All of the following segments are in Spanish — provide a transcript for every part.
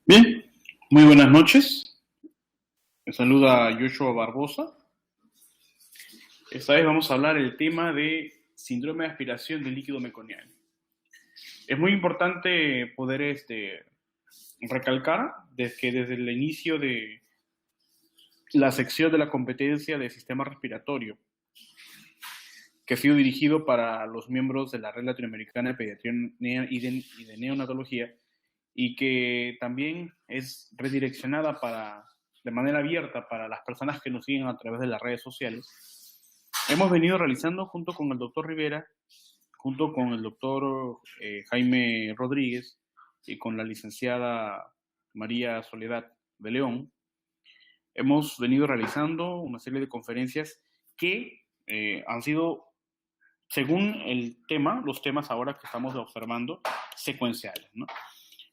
Bien, muy buenas noches. Me saluda Joshua Barbosa. Esta vez vamos a hablar del tema de síndrome de aspiración del líquido meconial. Es muy importante poder recalcar que desde el inicio de la sección de la competencia del sistema respiratorio, que ha sido dirigido para los miembros de la Red Latinoamericana de Pediatría y de Neonatología, y que también es redireccionada de manera abierta para las personas que nos siguen a través de las redes sociales. Hemos venido realizando junto con el doctor Rivera, junto con el doctor Jaime Rodríguez y con la licenciada María Soledad de León, hemos venido realizando una serie de conferencias que han sido, según los temas ahora que estamos observando, secuenciales, ¿no?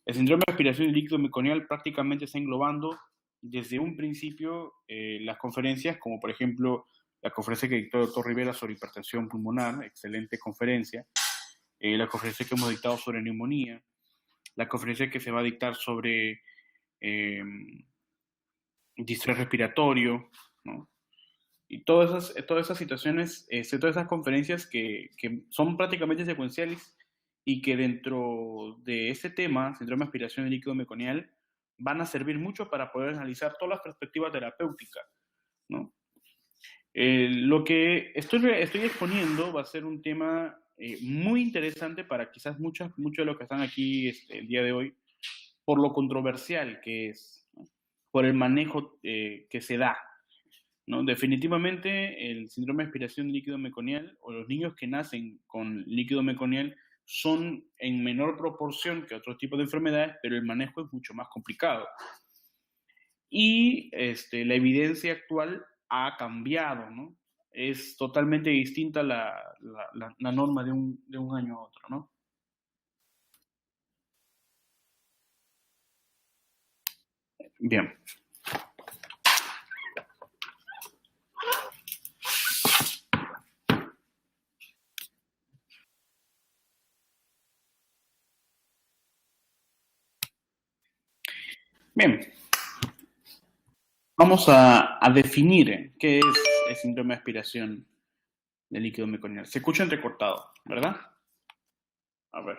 El síndrome de aspiración del líquido meconial prácticamente está englobando desde un principio las conferencias, como por ejemplo la conferencia que dictó el doctor Rivera sobre hipertensión pulmonar, excelente conferencia, la conferencia que hemos dictado sobre neumonía, la conferencia que se va a dictar sobre eh, distrés respiratorio, ¿no? Y todas esas situaciones, todas esas conferencias que son prácticamente secuenciales y que dentro de ese tema, síndrome de aspiración del líquido meconial, van a servir mucho para poder analizar todas las perspectivas terapéuticas, ¿no? Lo que estoy exponiendo va a ser un tema muy interesante para quizás muchos de los que están aquí el día de hoy, por lo controversial que es, ¿no? Por el manejo que se da, ¿no? Definitivamente el síndrome de aspiración líquido meconial o los niños que nacen con líquido meconial son en menor proporción que otros tipos de enfermedades, pero el manejo es mucho más complicado. Y la evidencia actual ha cambiado, ¿no? Es totalmente distinta la norma de un año a otro, ¿no? Bien. Bien. Vamos a definir qué es el síndrome de aspiración del líquido meconial. Se escucha entrecortado, ¿verdad? A ver.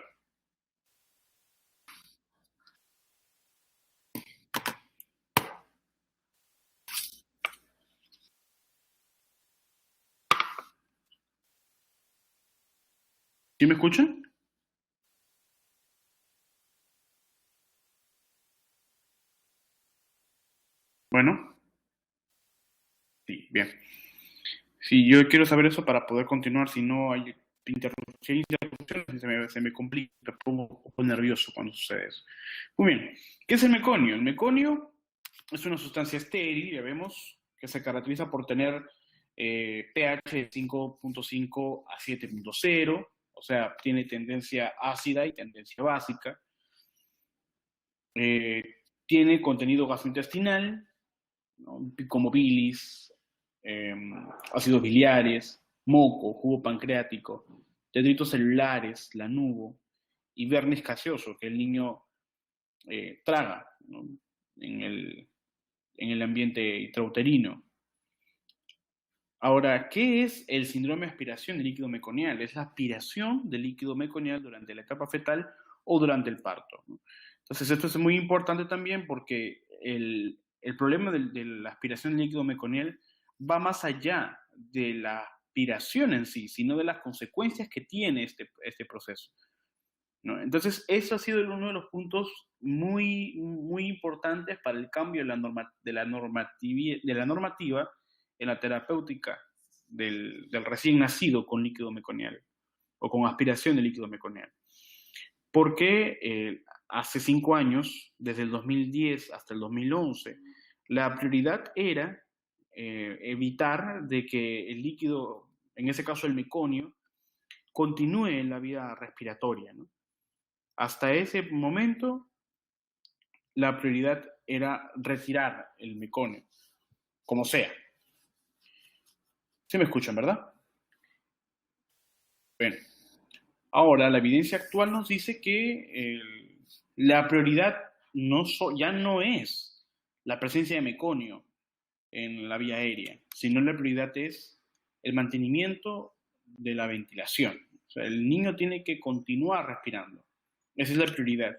¿Sí me escuchan? Bueno, sí, bien. Sí, yo quiero saber eso para poder continuar, si no hay interrupciones, se me complica, me pongo un poco nervioso cuando sucede eso. Muy bien, ¿qué es el meconio? El meconio es una sustancia estéril, ya vemos, que se caracteriza por tener pH de 5.5 a 7.0, o sea, tiene tendencia ácida y tendencia básica. Eh, Tiene contenido gastrointestinal, ¿no? Como bilis, eh, ácidos biliares, moco, jugo pancreático, detritos celulares, lanugo y vernis gaseoso que el niño traga, ¿no? en, el, en el ambiente intrauterino. Ahora, ¿qué es el síndrome de aspiración de líquido meconial? Es la aspiración de líquido meconial durante la etapa fetal o durante el parto, ¿no? Entonces, esto es muy importante también porque el problema de la aspiración de líquido meconial va más allá de la aspiración en sí, sino de las consecuencias que tiene este proceso, ¿no? Entonces, eso ha sido uno de los puntos muy importantes para el cambio de la normativa en la terapéutica del recién nacido con líquido meconial o con aspiración de líquido meconial. Porque hace 5 años, desde el 2010 hasta el 2011, la prioridad era evitar de que el líquido, en ese caso el meconio, continúe en la vida respiratoria, ¿no? Hasta ese momento, la prioridad era retirar el meconio, como sea. ¿Sí me escuchan, verdad? Bien. Ahora, la evidencia actual nos dice que la prioridad ya no es la presencia de meconio en la vía aérea, sino la prioridad es el mantenimiento de la ventilación. O sea, el niño tiene que continuar respirando. Esa es la prioridad.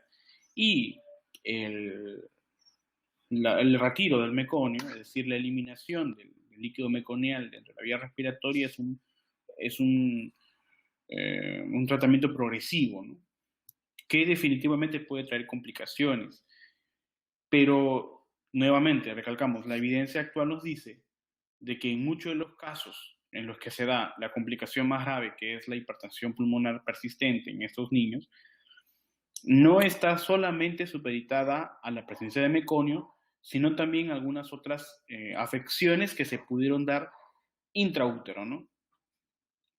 Y el, el retiro del meconio, es decir, la eliminación del líquido meconial dentro de la vía respiratoria es un tratamiento progresivo, ¿no? Que definitivamente puede traer complicaciones. Pero, nuevamente, recalcamos, la evidencia actual nos dice de que en muchos de los casos en los que se da la complicación más grave, que es la hipertensión pulmonar persistente en estos niños, no está solamente supeditada a la presencia de meconio, sino también algunas otras afecciones que se pudieron dar intraútero, ¿no?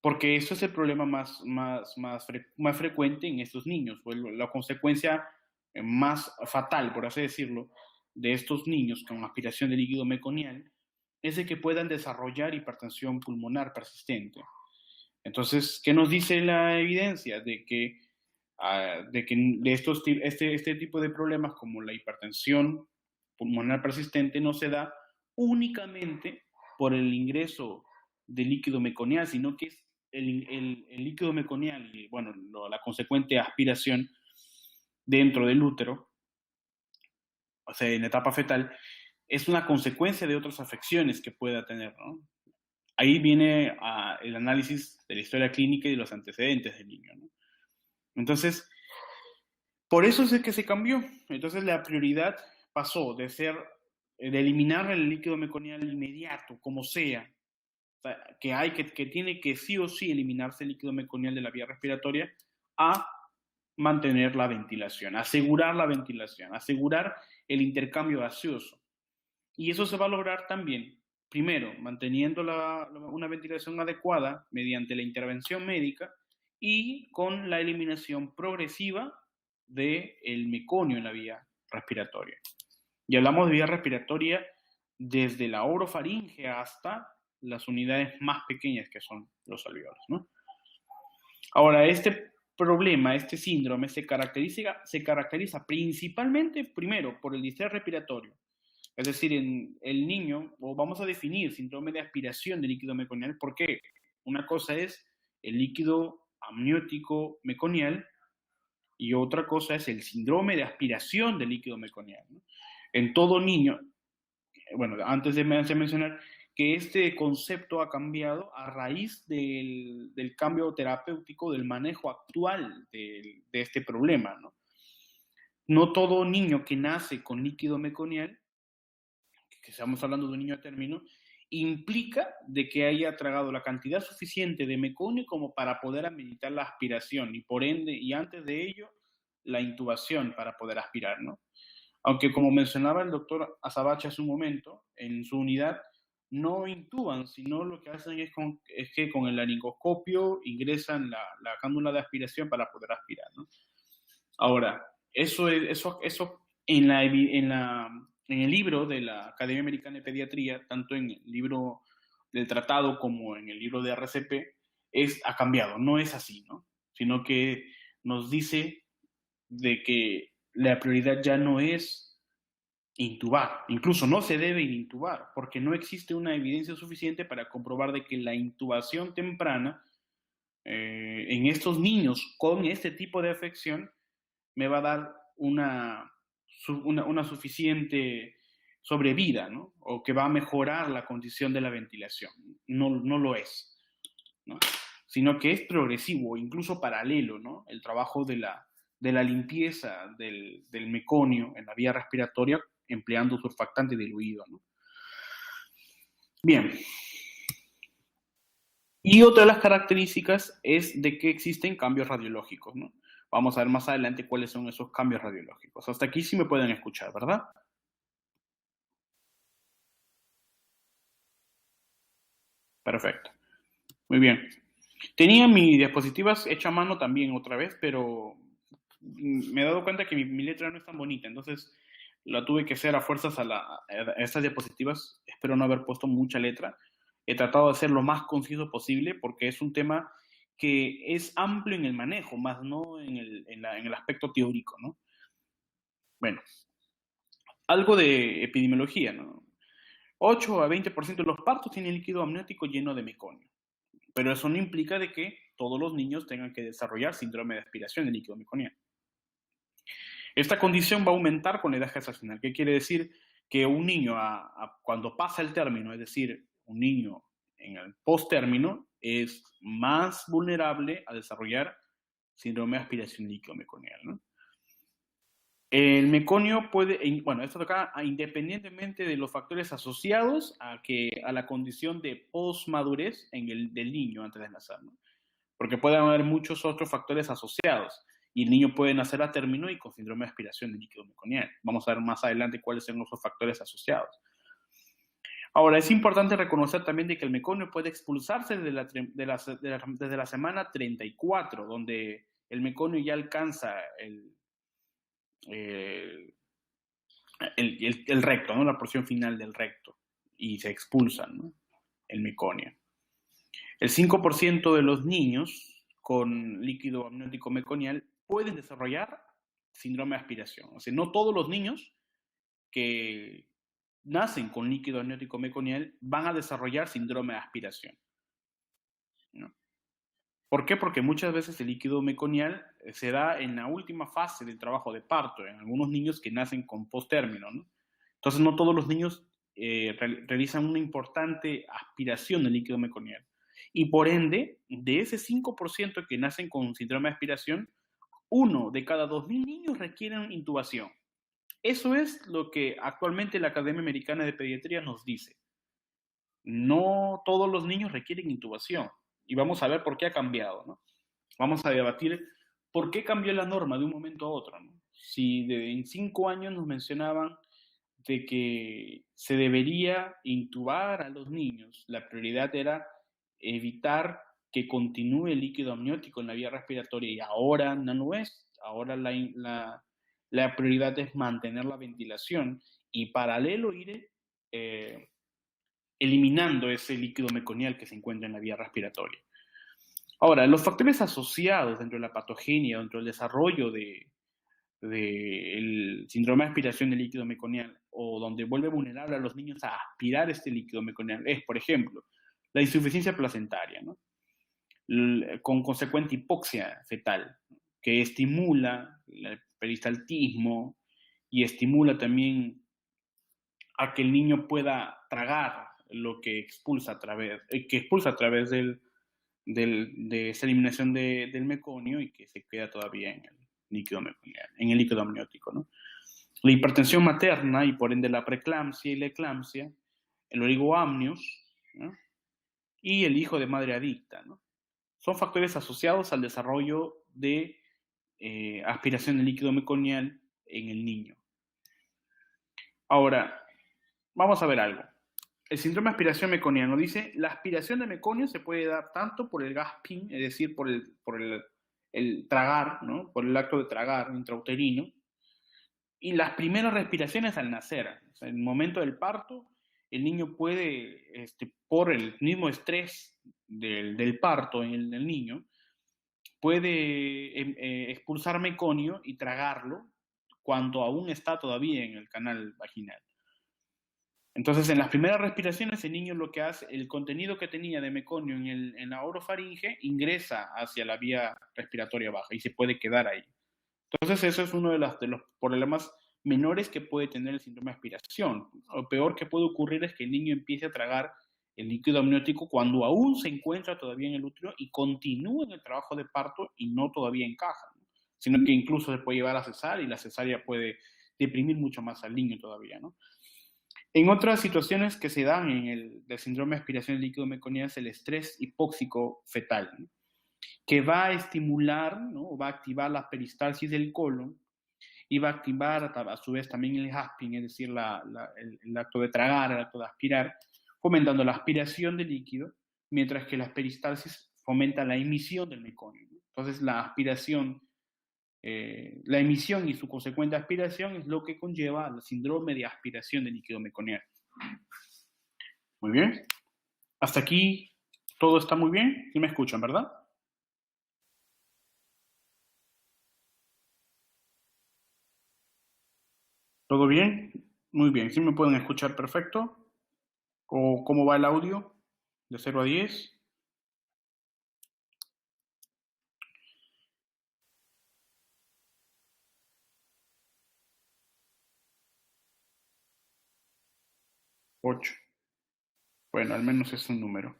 Porque eso es el problema más frecuente en estos niños, o la consecuencia más fatal, por así decirlo, de estos niños con aspiración de líquido meconial, es de que puedan desarrollar hipertensión pulmonar persistente. Entonces, ¿qué nos dice la evidencia? Este tipo de problemas como la hipertensión pulmonar persistente no se da únicamente por el ingreso de líquido meconial, sino que es el líquido meconial y, bueno, la consecuente aspiración dentro del útero, o sea, en etapa fetal, es una consecuencia de otras afecciones que pueda tener, ¿no? Ahí viene el análisis de la historia clínica y de los antecedentes del niño, ¿no? Entonces, por eso es que se cambió. Entonces, la prioridad pasó de eliminar el líquido meconial inmediato, como sea, o sea que tiene que sí o sí eliminarse el líquido meconial de la vía respiratoria, a mantener la ventilación, asegurar el intercambio gaseoso. Y eso se va a lograr también, primero, manteniendo una ventilación adecuada mediante la intervención médica y con la eliminación progresiva del meconio en la vía respiratoria. Y hablamos de vía respiratoria desde la orofaringe hasta las unidades más pequeñas que son los alveolos, ¿no? Ahora, este problema, este síndrome, se caracteriza principalmente, primero, por el distrés respiratorio. Es decir, en el niño, o vamos a definir síndrome de aspiración de líquido meconial, porque una cosa es el líquido amniótico meconial y otra cosa es el síndrome de aspiración de líquido meconial, ¿no? En todo niño, bueno, antes de mencionar que este concepto ha cambiado a raíz del cambio terapéutico, del manejo actual de este problema, ¿no? No todo niño que nace con líquido meconial, que estamos hablando de un niño a término, implica de que haya tragado la cantidad suficiente de meconio como para poder ameritar la aspiración y por ende, y antes de ello, la intubación para poder aspirar, ¿no? Aunque como mencionaba el doctor Azabache hace un momento, en su unidad no intuban, sino lo que hacen es que con el laringoscopio ingresan la cánula de aspiración para poder aspirar, ¿no? Ahora, eso en el libro de la Academia Americana de Pediatría, tanto en el libro del tratado como en el libro de RCP, ha cambiado, no es así, ¿no? Sino que nos dice de que la prioridad ya no es intubar, incluso no se debe intubar, porque no existe una evidencia suficiente para comprobar de que la intubación temprana en estos niños con este tipo de afección me va a dar una suficiente sobrevida, ¿no? O que va a mejorar la condición de la ventilación. No, no lo es, ¿no? Sino que es progresivo, incluso paralelo, ¿no? El trabajo de la limpieza del meconio en la vía respiratoria empleando surfactante diluido, ¿no? Bien. Y otra de las características es de que existen cambios radiológicos, ¿no? Vamos a ver más adelante cuáles son esos cambios radiológicos. Hasta aquí sí me pueden escuchar, ¿verdad? Perfecto. Muy bien. Tenía mi diapositivas hecha a mano también otra vez, pero me he dado cuenta que mi letra no es tan bonita, entonces la tuve que hacer a fuerzas a estas diapositivas. Espero no haber puesto mucha letra. He tratado de ser lo más conciso posible porque es un tema que es amplio en el manejo, más no en el aspecto teórico, ¿no? Bueno, algo de epidemiología, ¿no? 8 a 20% de los partos tienen líquido amniótico lleno de meconio, pero eso no implica de que todos los niños tengan que desarrollar síndrome de aspiración de líquido meconiano. Esta condición va a aumentar con la edad gestacional. ¿Qué quiere decir? Que un niño, cuando pasa el término, es decir, un niño en el post-término, es más vulnerable a desarrollar síndrome de aspiración líquido meconial, ¿no? El meconio puede, bueno, esto toca independientemente de los factores asociados a la condición de posmadurez del niño antes de nacer, ¿no? Porque pueden haber muchos otros factores asociados y el niño puede nacer a término y con síndrome de aspiración de líquido meconial. Vamos a ver más adelante cuáles son esos factores asociados. Ahora, es importante reconocer también de que el meconio puede expulsarse desde la semana 34, donde el meconio ya alcanza el recto, ¿no? La porción final del recto, y se expulsan, ¿no? El meconio. El 5% de los niños con líquido amniótico meconial pueden desarrollar síndrome de aspiración. O sea, no todos los niños que nacen con líquido amniótico meconial van a desarrollar síndrome de aspiración, ¿no? ¿Por qué? Porque muchas veces el líquido meconial se da en la última fase del trabajo de parto, en algunos niños que nacen con post-término, ¿no? Entonces, no todos los niños realizan una importante aspiración de líquido meconial. Y por ende, de ese 5% que nacen con síndrome de aspiración, 1 de cada 2.000 niños requieren intubación. Eso es lo que actualmente la Academia Americana de Pediatría nos dice. No todos los niños requieren intubación. Y vamos a ver por qué ha cambiado, ¿no? Vamos a debatir por qué cambió la norma de un momento a otro, ¿no? Si en 5 años nos mencionaban de que se debería intubar a los niños, la prioridad era evitar que continúe el líquido amniótico en la vía respiratoria y ahora no lo es. Ahora la prioridad es mantener la ventilación y paralelo ir eliminando ese líquido meconial que se encuentra en la vía respiratoria. Ahora, los factores asociados dentro de la patogenia, dentro del desarrollo del síndrome de aspiración de líquido meconial o donde vuelve vulnerable a los niños a aspirar este líquido meconial es, por ejemplo, la insuficiencia placentaria, ¿no? Con consecuente hipoxia fetal, que estimula el peristaltismo y estimula también a que el niño pueda tragar lo que expulsa a través de esa eliminación del meconio y que se queda todavía en el líquido meconial, en el líquido amniótico, ¿no? La hipertensión materna y por ende la preeclampsia y la eclampsia, el oligoamnios, ¿no? Y el hijo de madre adicta, ¿no? Son factores asociados al desarrollo de aspiración de líquido meconial en el niño. Ahora, vamos a ver algo. El síndrome de aspiración meconiano dice, la aspiración de meconio se puede dar tanto por el gasping, es decir, por el tragar, ¿no? Por el acto de tragar intrauterino, y las primeras respiraciones al nacer. O sea, en el momento del parto, el niño puede, por el mismo estrés del parto en el niño, puede expulsar meconio y tragarlo cuando aún está todavía en el canal vaginal. Entonces, en las primeras respiraciones, el niño lo que hace, el contenido que tenía de meconio en la orofaringe ingresa hacia la vía respiratoria baja y se puede quedar ahí. Entonces, eso es uno de los problemas menores que puede tener el síndrome de aspiración. Lo peor que puede ocurrir es que el niño empiece a tragar el líquido amniótico cuando aún se encuentra todavía en el útero y continúa en el trabajo de parto y no todavía encaja, ¿no? Sino que incluso se puede llevar a cesárea y la cesárea puede deprimir mucho más al niño todavía, ¿no? En otras situaciones que se dan en el síndrome de aspiración del líquido meconiano es el estrés hipóxico fetal, ¿no? Que va a estimular, ¿no? O va a activar la peristalsis del colon y va a activar a su vez también el gasping, es decir, el acto de tragar, el acto de aspirar, fomentando la aspiración del líquido, mientras que la peristalsis fomenta la emisión del meconio, ¿no? Entonces, la emisión y su consecuente aspiración es lo que conlleva al síndrome de aspiración de líquido meconiano. Muy bien. Hasta aquí todo está muy bien. ¿Sí me escuchan, verdad? ¿Todo bien? Muy bien. ¿Sí me pueden escuchar perfecto? ¿O cómo va el audio? ¿De 0 a 10? 8. Bueno, al menos es un número.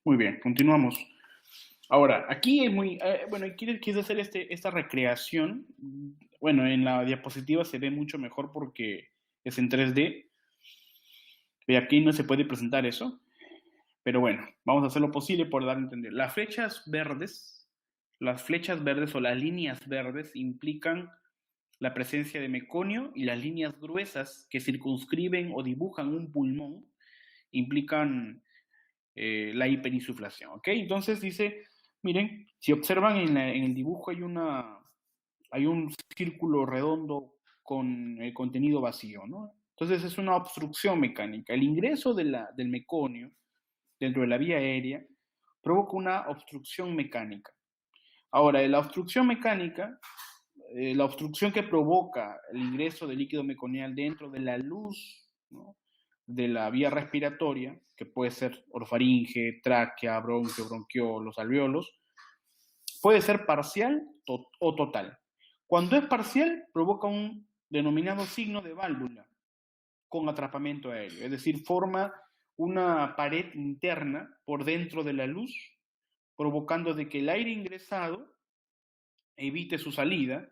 Muy bien, continuamos. Ahora, aquí es muy... bueno, quise hacer esta recreación. Bueno, en la diapositiva se ve mucho mejor porque es en 3D. Y aquí no se puede presentar eso. Pero bueno, vamos a hacer lo posible por dar a entender. Las flechas verdes o las líneas verdes implican la presencia de meconio, y las líneas gruesas que circunscriben o dibujan un pulmón implican la hiperinsuflación. ¿Ok? Entonces dice, miren, si observan en el dibujo hay un círculo redondo con el contenido vacío, ¿no? Entonces es una obstrucción mecánica. El ingreso del meconio dentro de la vía aérea provoca una obstrucción mecánica. Ahora, la obstrucción que provoca el ingreso de líquido meconial dentro de la luz, ¿no?, de la vía respiratoria, que puede ser orofaringe, tráquea, bronquio, bronquiolos, alveolos, puede ser parcial o total. Cuando es parcial, provoca un denominado signo de válvula con atrapamiento aéreo, es decir, forma una pared interna por dentro de la luz, provocando de que el aire ingresado evite su salida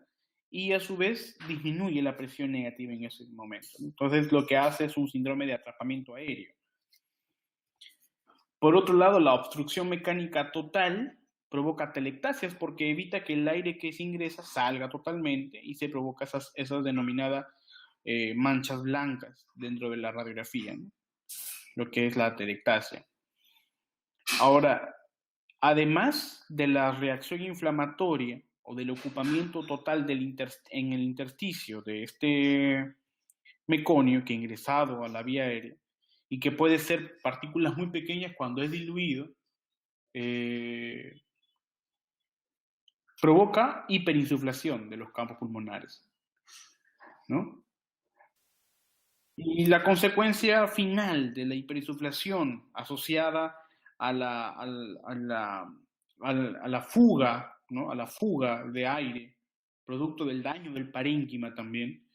y a su vez disminuye la presión negativa en ese momento. Entonces lo que hace es un síndrome de atrapamiento aéreo. Por otro lado, la obstrucción mecánica total provoca telectasias porque evita que el aire que se ingresa salga totalmente y se provoca esas denominadas manchas blancas dentro de la radiografía, ¿no?, lo que es la telectasia. Ahora, además de la reacción inflamatoria o del ocupamiento total en el intersticio de este meconio que ha ingresado a la vía aérea y que puede ser partículas muy pequeñas cuando es diluido, provoca hiperinsuflación de los campos pulmonares, ¿no? Y la consecuencia final de la hiperinsuflación asociada a la fuga, ¿no?, a la fuga de aire, producto del daño del parénquima también,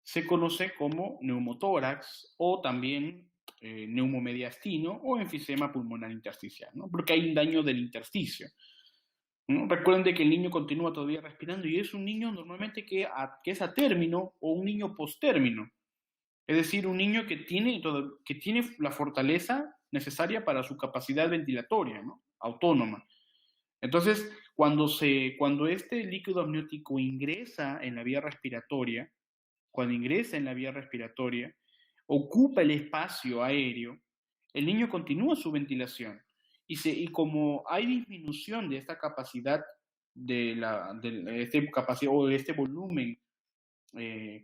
se conoce como neumotórax o también neumomediastino o enfisema pulmonar intersticial, ¿no?, porque hay un daño del intersticio, ¿no? Recuerden de que el niño continúa todavía respirando y es un niño normalmente que es a término o un niño postérmino. Es decir, un niño que tiene la fortaleza necesaria para su capacidad ventilatoria, ¿no?, autónoma. Entonces, cuando este líquido amniótico ingresa en la vía respiratoria, ocupa el espacio aéreo, el niño continúa su ventilación. Y como hay disminución de esta capacidad, de este volumen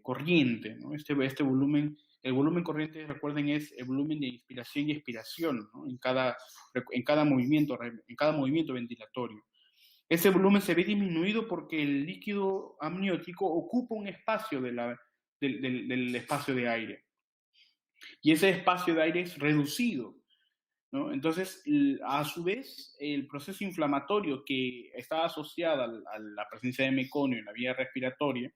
corriente, ¿no? Este volumen, el volumen corriente, recuerden, es el volumen de inspiración y expiración, ¿no?, en cada movimiento ventilatorio. Ese volumen se ve disminuido porque el líquido amniótico ocupa un espacio del espacio de aire. Y ese espacio de aire es reducido, ¿no? Entonces, a su vez, el proceso inflamatorio que está asociado a la presencia de meconio en la vía respiratoria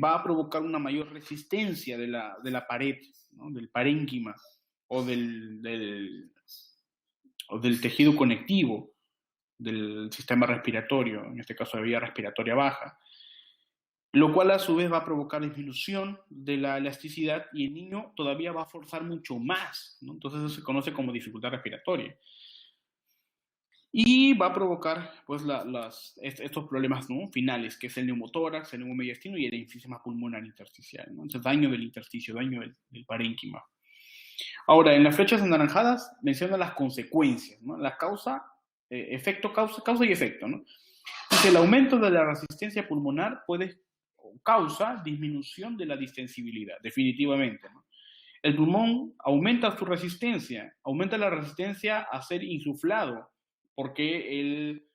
va a provocar una mayor resistencia de la pared, ¿no?, del parénquima o o del tejido conectivo del sistema respiratorio, en este caso de vía respiratoria baja, lo cual a su vez va a provocar disminución de la elasticidad y el niño todavía va a forzar mucho más, ¿no? Entonces eso se conoce como dificultad respiratoria. Y va a provocar pues estos problemas, ¿no?, finales, que es el neumotórax, el neumomediastino y el enfisema pulmonar intersticial, ¿no? Entonces, daño del intersticio, daño del parénquima. Ahora, en las flechas anaranjadas menciona las consecuencias, ¿no?, la causa y efecto, ¿no? Dice, el aumento de la resistencia pulmonar causa disminución de la distensibilidad, definitivamente, ¿no? El pulmón aumenta su resistencia, aumenta la resistencia a ser insuflado, porque el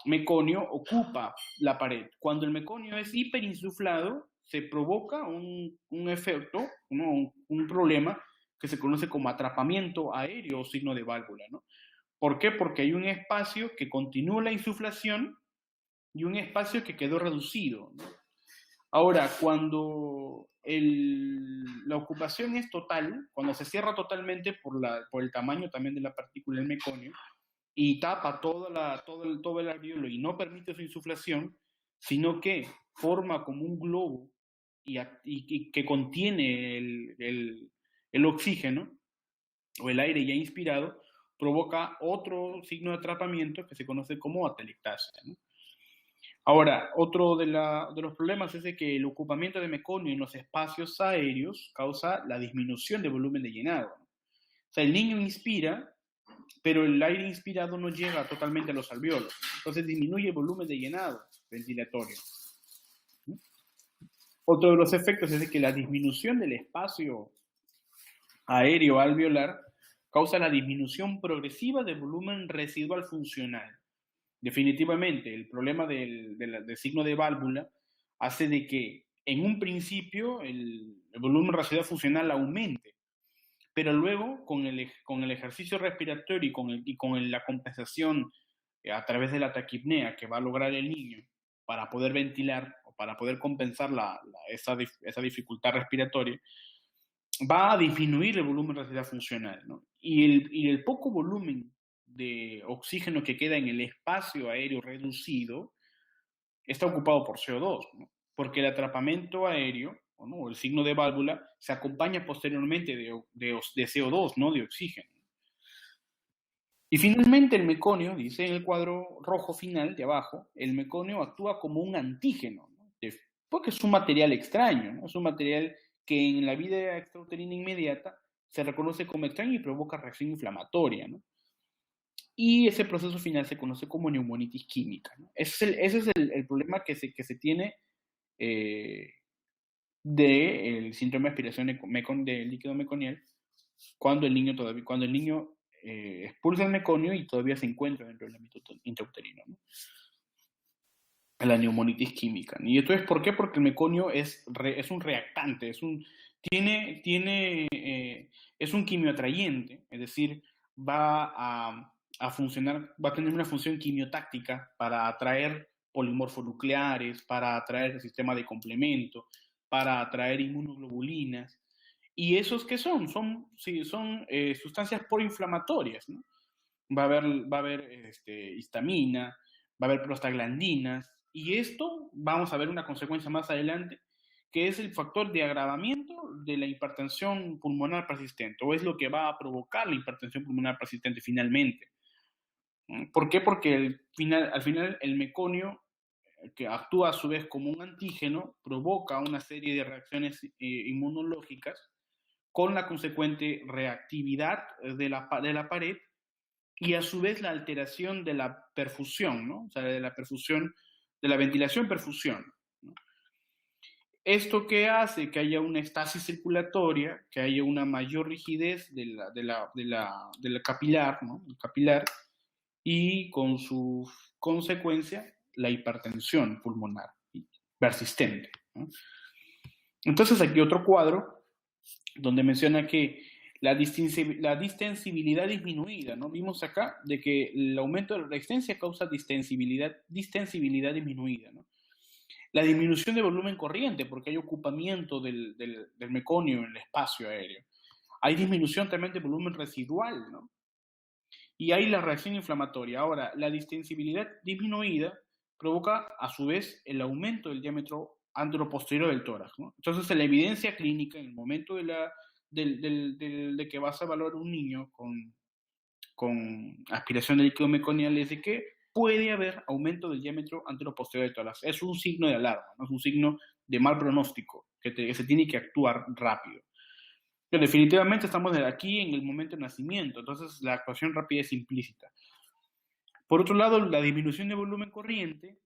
meconio ocupa la pared. Cuando el meconio es hiperinsuflado, se provoca un efecto, ¿no? Un problema que se conoce como atrapamiento aéreo o signo de válvula, ¿no? ¿Por qué? Porque hay un espacio que continúa la insuflación y un espacio que quedó reducido, ¿no? Ahora, cuando la ocupación es total, cuando se cierra totalmente por el tamaño también de la partícula del meconio y tapa todo el alveolo y no permite su insuflación, sino que forma como un globo y que contiene el oxígeno o el aire ya inspirado, provoca otro signo de atrapamiento que se conoce como atelectasia, ¿no? Ahora, otro de los problemas es de que el ocupamiento de meconio en los espacios aéreos causa la disminución de volumen de llenado, ¿no? O sea, el niño inspira, pero el aire inspirado no llega totalmente a los alveolos. Entonces disminuye el volumen de llenado ventilatorio, ¿no? Otro de los efectos es de que la disminución del espacio aéreo alveolar causa la disminución progresiva del volumen residual funcional. Definitivamente, el problema del signo de válvula hace de que en un principio el volumen residual funcional aumente, pero luego con el ejercicio respiratorio y con la compensación a través de la taquipnea que va a lograr el niño para poder ventilar o para poder compensar esa dificultad respiratoria, va a disminuir el volumen residual funcional, ¿no? Y el poco volumen de oxígeno que queda en el espacio aéreo reducido está ocupado por CO2, ¿no? Porque el atrapamiento aéreo, ¿no? El signo de válvula, se acompaña posteriormente de CO2, no de oxígeno. Y finalmente el meconio, dice en el cuadro rojo final de abajo, el meconio actúa como un antígeno, ¿no? Porque es un material extraño, ¿no? Es un material que en la vida extrauterina inmediata se reconoce como extraño y provoca reacción inflamatoria, ¿no? Y ese proceso final se conoce como neumonitis química, ¿no? Ese es el problema que se tiene del síndrome de aspiración de líquido meconial cuando el niño expulsa el meconio y todavía se encuentra dentro del ámbito intrauterino, ¿no? La neumonitis química. ¿Y esto es por qué? Porque el meconio es un reactante, es un quimioatrayente, es decir, a funcionar, va a tener una función quimiotáctica para atraer polimorfonucleares, para atraer el sistema de complemento, para atraer inmunoglobulinas. ¿Y esos qué son? Son sustancias proinflamatorias, ¿no? Va a haber histamina, va a haber prostaglandinas, y esto vamos a ver una consecuencia más adelante, que es el factor de agravamiento de la hipertensión pulmonar persistente, o es lo que va a provocar la hipertensión pulmonar persistente finalmente. ¿Por qué? Porque al final el meconio, que actúa a su vez como un antígeno, provoca una serie de reacciones inmunológicas con la consecuente reactividad de la pared y a su vez la alteración de la perfusión, ¿no? O sea, de la perfusión, de la ventilación-perfusión, ¿no? Esto que hace que haya una estasis circulatoria, que haya una mayor rigidez de la capilar, ¿no? El capilar, y con su consecuencia la hipertensión pulmonar persistente, ¿no? Entonces aquí otro cuadro donde menciona que la distensibilidad disminuida, ¿no? Vimos acá de que el aumento de la resistencia causa distensibilidad disminuida, ¿no? La disminución de volumen corriente, porque hay ocupamiento del meconio en el espacio aéreo. Hay disminución también de volumen residual, ¿no? Y hay la reacción inflamatoria. Ahora, la distensibilidad disminuida provoca, a su vez, el aumento del diámetro anteroposterior del tórax, ¿no? Entonces, la evidencia clínica en el momento de que vas a evaluar un niño con aspiración de líquido meconial es de que puede haber aumento del diámetro anteroposterior del tórax. Es un signo de alarma, ¿no? Es un signo de mal pronóstico, que se tiene que actuar rápido. Pero definitivamente estamos aquí en el momento de nacimiento, entonces la actuación rápida es implícita. Por otro lado, la disminución de volumen corriente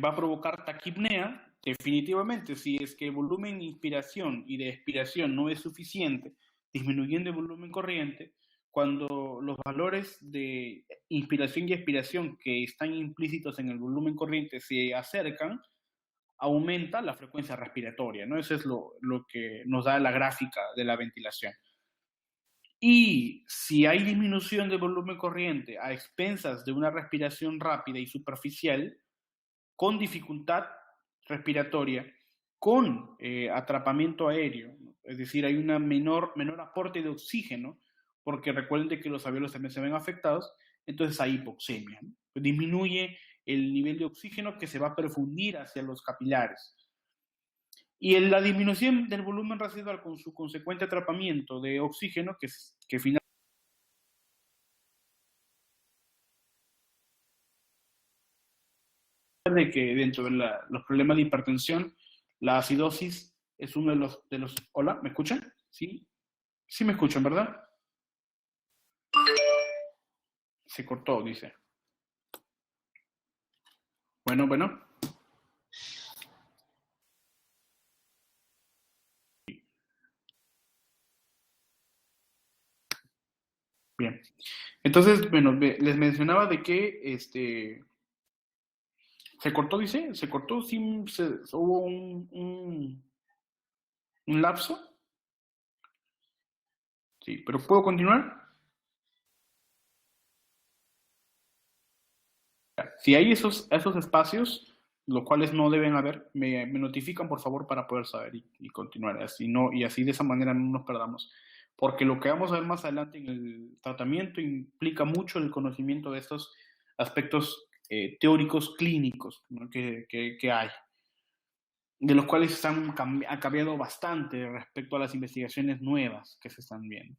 va a provocar taquipnea, definitivamente, si es que el volumen de inspiración y de expiración no es suficiente, disminuyendo el volumen corriente, cuando los valores de inspiración y expiración que están implícitos en el volumen corriente se acercan, aumenta la frecuencia respiratoria, ¿no? Eso es lo que nos da la gráfica de la ventilación. Y si hay disminución del volumen corriente a expensas de una respiración rápida y superficial, con dificultad respiratoria, con atrapamiento aéreo, ¿no? Es decir, hay una menor aporte de oxígeno, porque recuerden que los alveolos también se ven afectados, entonces hay hipoxemia, ¿no? Disminuye el nivel de oxígeno que se va a perfundir hacia los capilares. Y en la disminución del volumen residual con su consecuente atrapamiento de oxígeno, que finalmente de que dentro de los problemas de hipertensión, la acidosis es uno de los... Hola, ¿me escuchan? Sí, sí me escuchan, ¿verdad? Se cortó, dice. Bueno, bueno. Bien. Entonces, bueno, les mencionaba de que se cortó, dice, se cortó, sí, hubo un lapso. Sí, pero ¿puedo continuar? Si hay esos espacios, los cuales no deben haber, me notifican por favor para poder saber y continuar. Así no, y así de esa manera no nos perdamos. Porque lo que vamos a ver más adelante en el tratamiento implica mucho el conocimiento de estos aspectos teóricos clínicos, ¿no? que hay, de los cuales han cambiado bastante respecto a las investigaciones nuevas que se están viendo.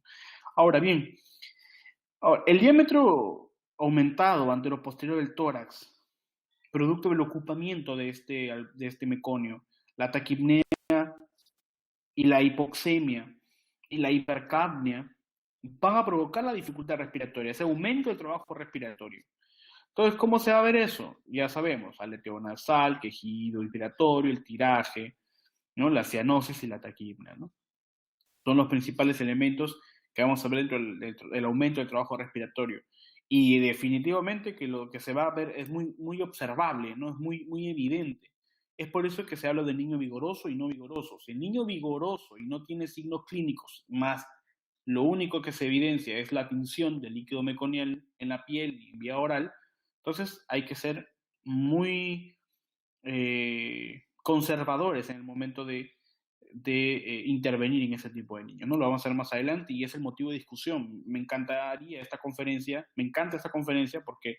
Ahora bien, el diámetro aumentado antero-posterior del tórax, producto del ocupamiento de este meconio, la taquipnea y la hipoxemia y la hipercapnia, van a provocar la dificultad respiratoria, ese aumento del trabajo respiratorio. Entonces, ¿cómo se va a ver eso? Ya sabemos, aleteo nasal, quejido inspiratorio, el tiraje, ¿no? La cianosis y la taquipnea, ¿no? Son los principales elementos que vamos a ver dentro del aumento del trabajo respiratorio. Y definitivamente que lo que se va a ver es muy, muy observable, ¿no? Es muy, muy evidente. Es por eso que se habla de niño vigoroso y no vigoroso. Si el niño vigoroso y no tiene signos clínicos, más lo único que se evidencia es la tinción del líquido meconial en la piel y en vía oral, entonces hay que ser muy conservadores en el momento de intervenir en ese tipo de niños, ¿no? Lo vamos a ver más adelante y es el motivo de discusión. Me encanta esta conferencia porque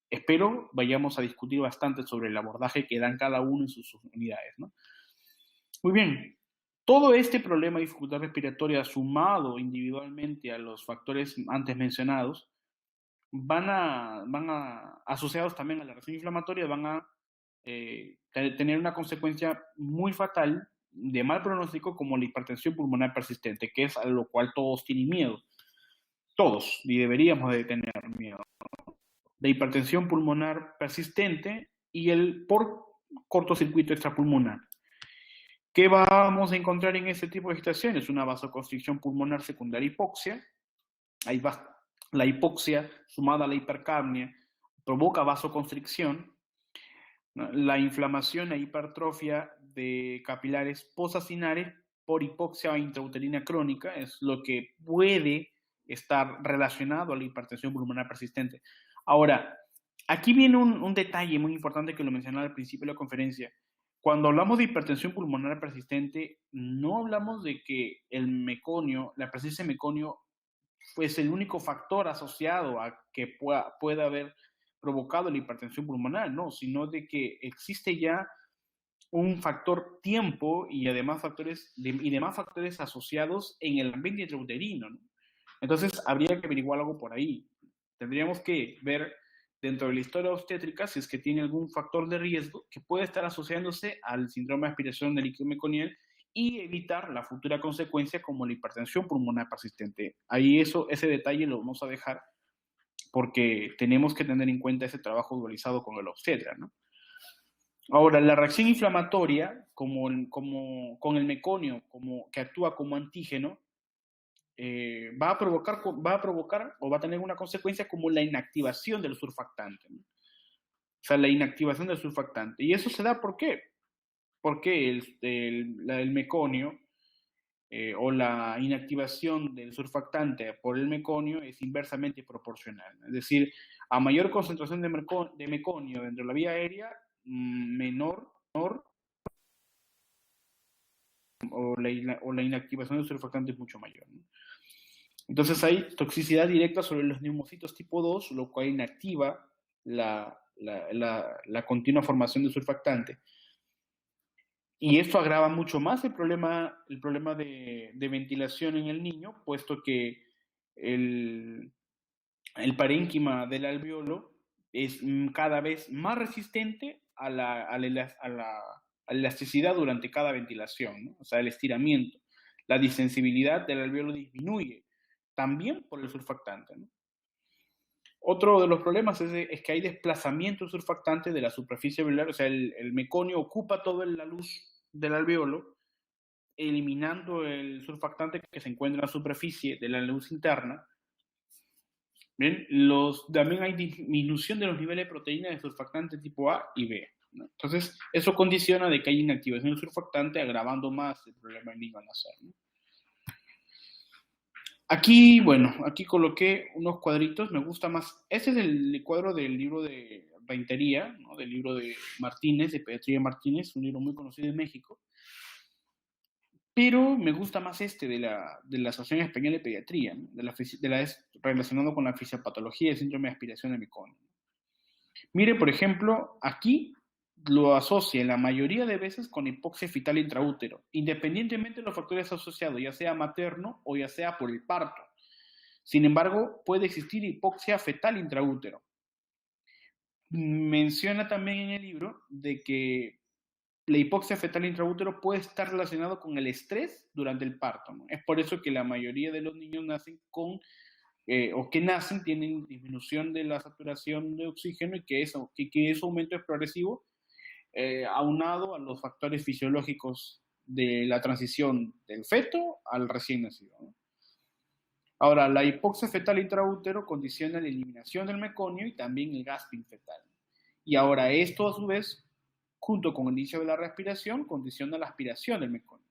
espero vayamos a discutir bastante sobre el abordaje que dan cada uno en sus unidades, ¿no? Muy bien. Todo este problema de dificultad respiratoria sumado individualmente a los factores antes mencionados van a asociados también a la reacción inflamatoria, van a tener una consecuencia muy fatal de mal pronóstico como la hipertensión pulmonar persistente, que es a lo cual todos tienen miedo. Todos, y deberíamos de tener miedo. La hipertensión pulmonar persistente y el por cortocircuito extrapulmonar. ¿Qué vamos a encontrar en este tipo de situaciones? Una vasoconstricción pulmonar secundaria hipoxia. Ahí va. La hipoxia sumada a la hipercapnia provoca vasoconstricción. La inflamación e hipertrofia de capilares posacinares por hipoxia intrauterina crónica es lo que puede estar relacionado a la hipertensión pulmonar persistente. Ahora, aquí viene un detalle muy importante que lo mencionaba al principio de la conferencia. Cuando hablamos de hipertensión pulmonar persistente, no hablamos de que el meconio, la presencia de meconio, es el único factor asociado a que pueda haber provocado la hipertensión pulmonar, no, sino de que existe ya un factor tiempo y además demás factores asociados en el ambiente intrauterino, ¿no? Entonces habría que averiguar algo por ahí. Tendríamos que ver dentro de la historia obstétrica si es que tiene algún factor de riesgo que puede estar asociándose al síndrome de aspiración del líquido meconial y evitar la futura consecuencia como la hipertensión pulmonar persistente. Ahí ese detalle lo vamos a dejar porque tenemos que tener en cuenta ese trabajo dualizado con el obstetra, ¿no? Ahora, la reacción inflamatoria, con el meconio, que actúa como antígeno, va a provocar o va a tener una consecuencia como la inactivación del surfactante, ¿no? O sea, la inactivación del surfactante. ¿Y eso se da por qué? porque el meconio o la inactivación del surfactante por el meconio es inversamente proporcional. Es decir, a mayor concentración de meconio dentro de la vía aérea, menor o la inactivación del surfactante es mucho mayor, ¿no? Entonces hay toxicidad directa sobre los neumocitos tipo 2, lo cual inactiva la continua formación de surfactante. Y esto agrava mucho más el problema de ventilación en el niño, puesto que el parénquima del alveolo es cada vez más resistente a la elasticidad durante cada ventilación, ¿no? O sea, el estiramiento. La distensibilidad del alveolo disminuye, también por el surfactante, ¿no? Otro de los problemas es que hay desplazamiento surfactante de la superficie alveolar, o sea, el meconio ocupa toda la luz del alveolo, eliminando el surfactante que se encuentra en la superficie de la luz interna. Bien, también hay disminución de los niveles de proteína de surfactante tipo A y B, ¿no? Entonces, eso condiciona de que hay inactivación del surfactante, agravando más el problema del niño al nacer, ¿no? Aquí, bueno, aquí coloqué unos cuadritos, me gusta más. Este es el cuadro del libro de Reintería, ¿no? Del libro de Martínez, de Pediatría Martínez, un libro muy conocido en México. Pero me gusta más este de la Asociación Española de Pediatría, ¿no? Relacionado con la fisiopatología del síndrome de aspiración de meconio. Mire, por ejemplo, aquí lo asocia la mayoría de veces con hipoxia fetal intraútero, independientemente de los factores asociados, ya sea materno o ya sea por el parto. Sin embargo, puede existir hipoxia fetal intraútero. Menciona también en el libro de que la hipoxia fetal intraútero puede estar relacionado con el estrés durante el parto, ¿no? Es por eso que la mayoría de los niños nacen con, o que nacen, tienen disminución de la saturación de oxígeno y que ese aumento es progresivo, aunado a los factores fisiológicos de la transición del feto al recién nacido, ¿no? Ahora, la hipoxia fetal intraútero condiciona la eliminación del meconio y también el gasping fetal. Y ahora esto, a su vez, junto con el inicio de la respiración, condiciona la aspiración del meconio,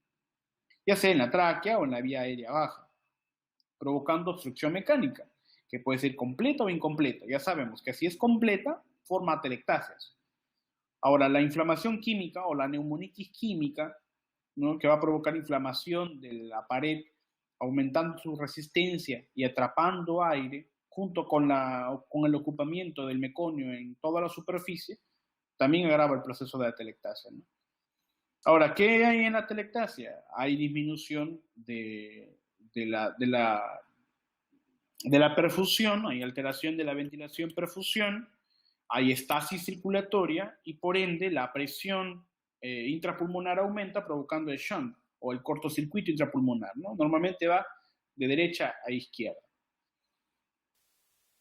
ya sea en la tráquea o en la vía aérea baja, provocando obstrucción mecánica, que puede ser completa o incompleta. Ya sabemos que si es completa, forma atelectasias. Ahora, la inflamación química o la neumonitis química, ¿no? Que va a provocar inflamación de la pared, aumentando su resistencia y atrapando aire, junto con el ocupamiento del meconio en toda la superficie, también agrava el proceso de atelectasia, ¿no? Ahora, ¿qué hay en la atelectasia? Hay disminución de la perfusión, hay alteración de la ventilación-perfusión, hay estasis circulatoria y por ende la presión intrapulmonar aumenta provocando el shunt o el cortocircuito intrapulmonar, ¿no? Normalmente va de derecha a izquierda.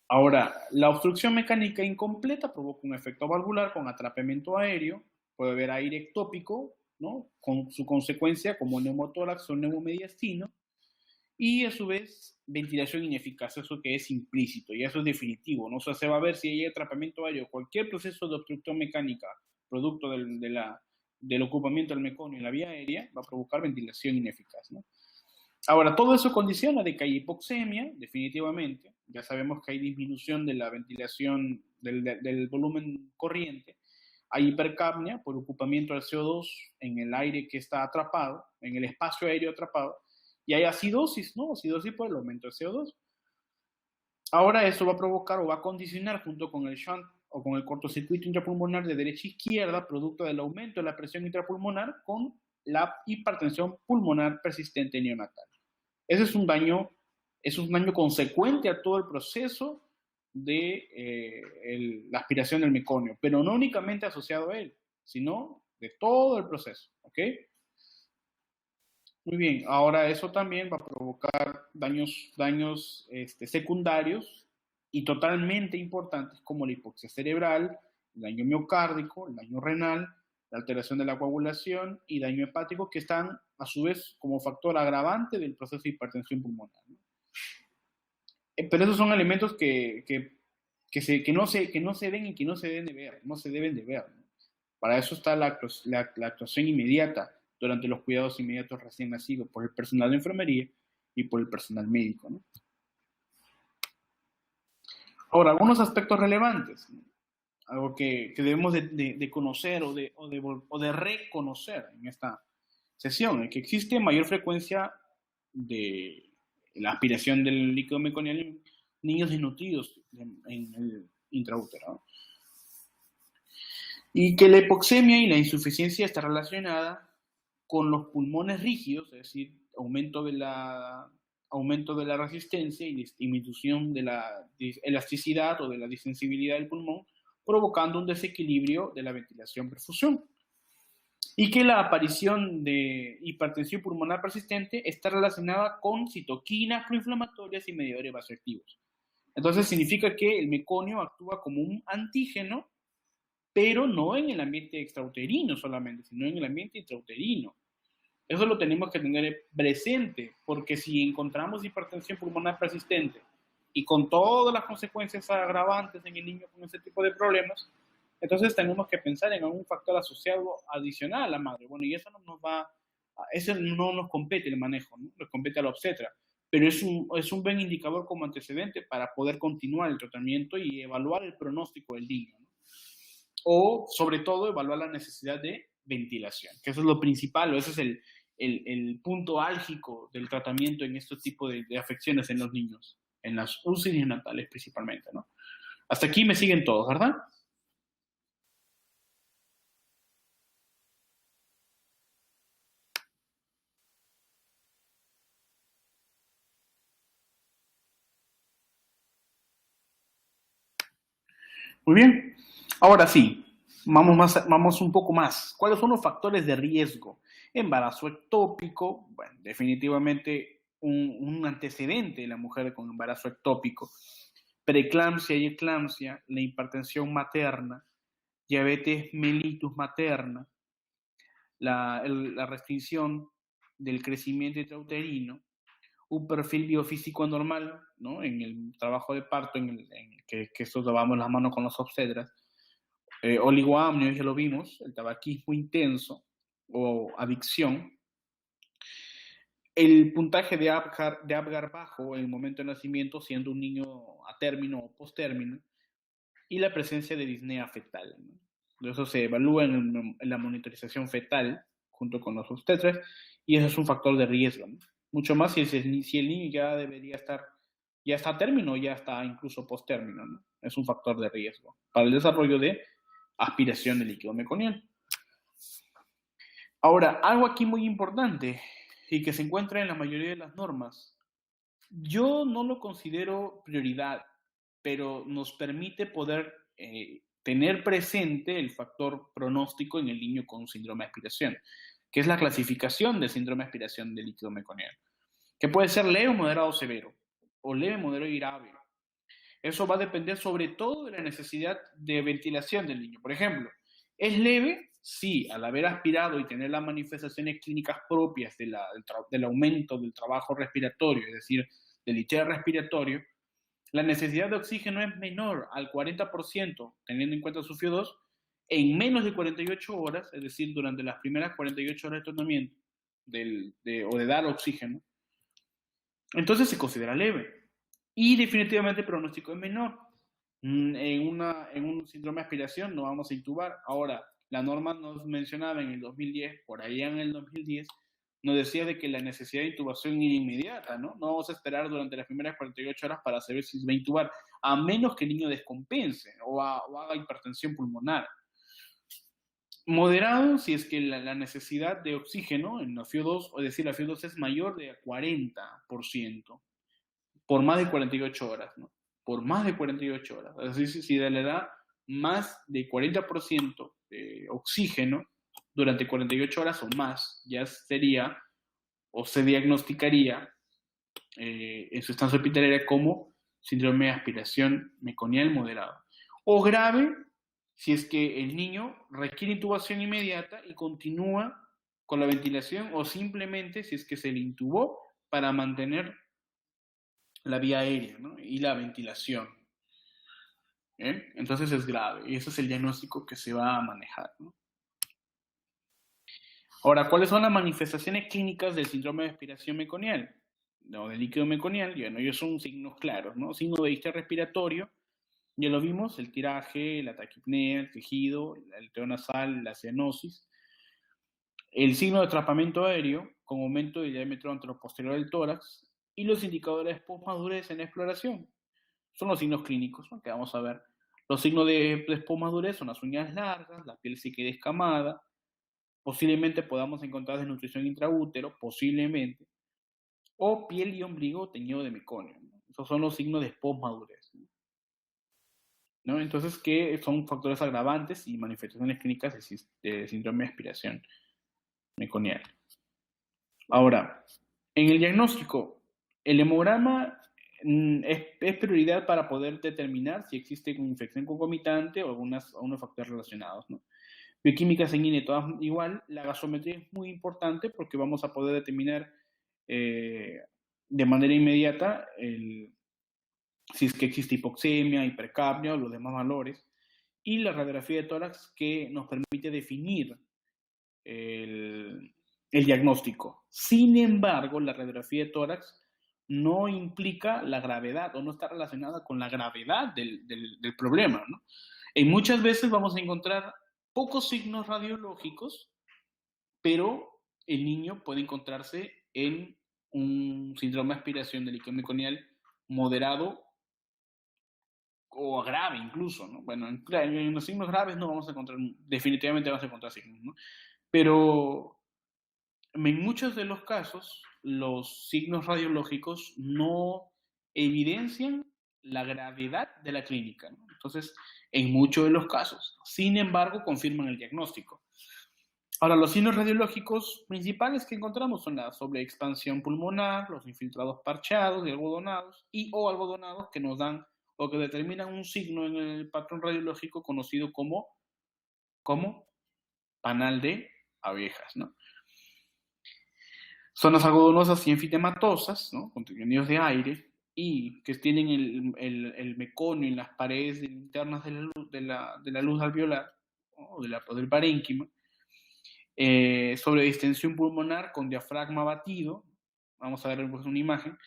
Ahora, la obstrucción mecánica incompleta provoca un efecto valvular con atrapamiento aéreo, puede haber aire ectópico, ¿no? Con su consecuencia como neumotórax o neumomediastino, y a su vez ventilación ineficaz, eso que es implícito, y eso es definitivo, ¿no? O sea, se va a ver si hay atrapamiento aéreo, cualquier proceso de obstrucción mecánica, producto del ocupamiento del meconio en la vía aérea, va a provocar ventilación ineficaz, ¿no? Ahora, todo eso condiciona de que hay hipoxemia, definitivamente. Ya sabemos que hay disminución de la ventilación del volumen corriente. Hay hipercapnia por ocupamiento del CO2 en el aire que está atrapado, en el espacio aéreo atrapado. Y hay acidosis, ¿no? Acidosis por el aumento del CO2. Ahora eso va a provocar o va a condicionar junto con el shunt o con el cortocircuito intrapulmonar de derecha a izquierda, producto del aumento de la presión intrapulmonar con la hipertensión pulmonar persistente neonatal. Ese es un daño consecuente a todo el proceso de la aspiración del meconio, pero no únicamente asociado a él, sino de todo el proceso, ¿ok? Muy bien, ahora eso también va a provocar daños secundarios y totalmente importantes como la hipoxia cerebral, el daño miocárdico, el daño renal, la alteración de la coagulación y daño hepático, que están a su vez como factor agravante del proceso de hipertensión pulmonar, ¿no? Pero esos son elementos que no se ven y que no se deben de ver, ¿no? Para eso está la actuación inmediata durante los cuidados inmediatos recién nacidos por el personal de enfermería y por el personal médico, ¿no? Ahora, algunos aspectos relevantes, ¿no? Algo que debemos de conocer o de reconocer en esta sesión, es que existe mayor frecuencia de la aspiración del líquido meconial en niños desnutridos en el intraútero, ¿no? Y que la hipoxemia y la insuficiencia está relacionada con los pulmones rígidos, es decir, aumento de la resistencia y disminución de la elasticidad o de la disensibilidad del pulmón, provocando un desequilibrio de la ventilación-perfusión. Y que la aparición de hipertensión pulmonar persistente está relacionada con citoquinas proinflamatorias y mediadores vasoactivos. Entonces significa que el meconio actúa como un antígeno, pero no en el ambiente extrauterino solamente, sino en el ambiente intrauterino. Eso lo tenemos que tener presente, porque si encontramos hipertensión pulmonar persistente y con todas las consecuencias agravantes en el niño con ese tipo de problemas, entonces tenemos que pensar en algún factor asociado adicional a la madre. Bueno, y eso no nos compete el manejo, ¿no? Nos compete a la obstetra, pero es un buen indicador como antecedente para poder continuar el tratamiento y evaluar el pronóstico del niño, ¿no? O, sobre todo, evaluar la necesidad de ventilación, que eso es lo principal, o ese es el punto álgico del tratamiento en este tipo de afecciones en los niños, en las UCI neonatales principalmente, ¿no? Hasta aquí me siguen todos, ¿verdad? Muy bien. Ahora sí, vamos un poco más. ¿Cuáles son los factores de riesgo? Embarazo ectópico, bueno, definitivamente un antecedente de la mujer con embarazo ectópico. Preeclampsia y eclampsia, la hipertensión materna, diabetes mellitus materna, la restricción del crecimiento intrauterino, un perfil biofísico anormal, ¿no? En el trabajo de parto, que esto lavamos las manos con los obstetras, oligoamnios, ya lo vimos, el tabaquismo intenso o adicción, el puntaje de Apgar bajo en el momento de nacimiento, siendo un niño a término o post-término, y la presencia de disnea fetal, ¿no? Eso se evalúa en la monitorización fetal junto con los obstetras y eso es un factor de riesgo, ¿no? Mucho más si el niño ya está a término o ya está incluso post-término, ¿no? Es un factor de riesgo para el desarrollo de aspiración de líquido meconial. Ahora, algo aquí muy importante y que se encuentra en la mayoría de las normas, yo no lo considero prioridad, pero nos permite poder tener presente el factor pronóstico en el niño con síndrome de aspiración, que es la clasificación de síndrome de aspiración de líquido meconial, que puede ser leve, moderado o severo, o leve, moderado y grave. Eso va a depender sobre todo de la necesidad de ventilación del niño. Por ejemplo, ¿es leve? Sí, al haber aspirado y tener las manifestaciones clínicas propias del aumento del trabajo respiratorio, es decir, del lichero respiratorio, la necesidad de oxígeno es menor al 40%, teniendo en cuenta su FIO2, en menos de 48 horas, es decir, durante las primeras 48 horas de tratamiento o de dar oxígeno, entonces se considera leve. Y definitivamente el pronóstico es menor. En un síndrome de aspiración no vamos a intubar. Ahora, la norma nos mencionaba en el 2010, por allá en el 2010, nos decía de que la necesidad de intubación era inmediata, ¿no? No vamos a esperar durante las primeras 48 horas para saber si se va a intubar, a menos que el niño descompense o haga hipertensión pulmonar. Moderado si es que la necesidad de oxígeno en la FIO2, es decir, la FIO2 es mayor de 40%, por más de 48 horas, ¿no? Por más de 48 horas. Es decir, si le da más de 40% de oxígeno durante 48 horas o más, ya sería o se diagnosticaría en su estancia hospitalaria como síndrome de aspiración meconial moderado. O grave, si es que el niño requiere intubación inmediata y continúa con la ventilación, o simplemente si es que se le intubó para mantener la vía aérea, ¿no? Y la ventilación. Entonces es grave y ese es el diagnóstico que se va a manejar, ¿no? Ahora, ¿cuáles son las manifestaciones clínicas del síndrome de aspiración meconial? No, del líquido meconial, ya no, ellos son signos claros, ¿no? Signo de distrés respiratorio, ya lo vimos, el tiraje, la taquipnea, el quejido, el aleteo nasal, la cianosis. El signo de atrapamiento aéreo, con aumento del diámetro anteroposterior del tórax, y los indicadores de posmadurez en exploración. Son los signos clínicos, ¿no?, que vamos a ver. Los signos de posmadurez son las uñas largas, la piel seca y descamada, posiblemente podamos encontrar desnutrición intraútero, posiblemente, o piel y ombligo teñido de meconio, ¿no? Esos son los signos de posmadurez, ¿no? Entonces, ¿qué son factores agravantes y manifestaciones clínicas de síndrome de aspiración meconial? Ahora, en el diagnóstico, el hemograma es prioridad para poder determinar si existe una infección concomitante o algunos factores relacionados, ¿no? Bioquímica sanguínea, todas igual. La gasometría es muy importante porque vamos a poder determinar de manera inmediata si es que existe hipoxemia, hipercapnia o los demás valores. Y la radiografía de tórax, que nos permite definir el diagnóstico. Sin embargo, la radiografía de tórax no implica la gravedad o no está relacionada con la gravedad del problema, ¿no? Y muchas veces vamos a encontrar pocos signos radiológicos, pero el niño puede encontrarse en un síndrome de aspiración del líquido meconial moderado o grave incluso, ¿no? Bueno, en los signos graves no vamos a encontrar, definitivamente vamos a encontrar signos, ¿no? Pero en muchos de los casos, los signos radiológicos no evidencian la gravedad de la clínica, ¿no? Entonces, en muchos de los casos, sin embargo, confirman el diagnóstico. Ahora, los signos radiológicos principales que encontramos son la sobreexpansión pulmonar, los infiltrados parchados y algodonados, o algodonados que nos dan o que determinan un signo en el patrón radiológico conocido como panal de abejas, ¿no? Zonas algodonosas y enfitematosas, ¿no?, contenidos de aire, y que tienen el meconio en las paredes internas de la luz alveolar, ¿no?, o del parénquima. Sobre distensión pulmonar con diafragma batido, vamos a ver pues una imagen.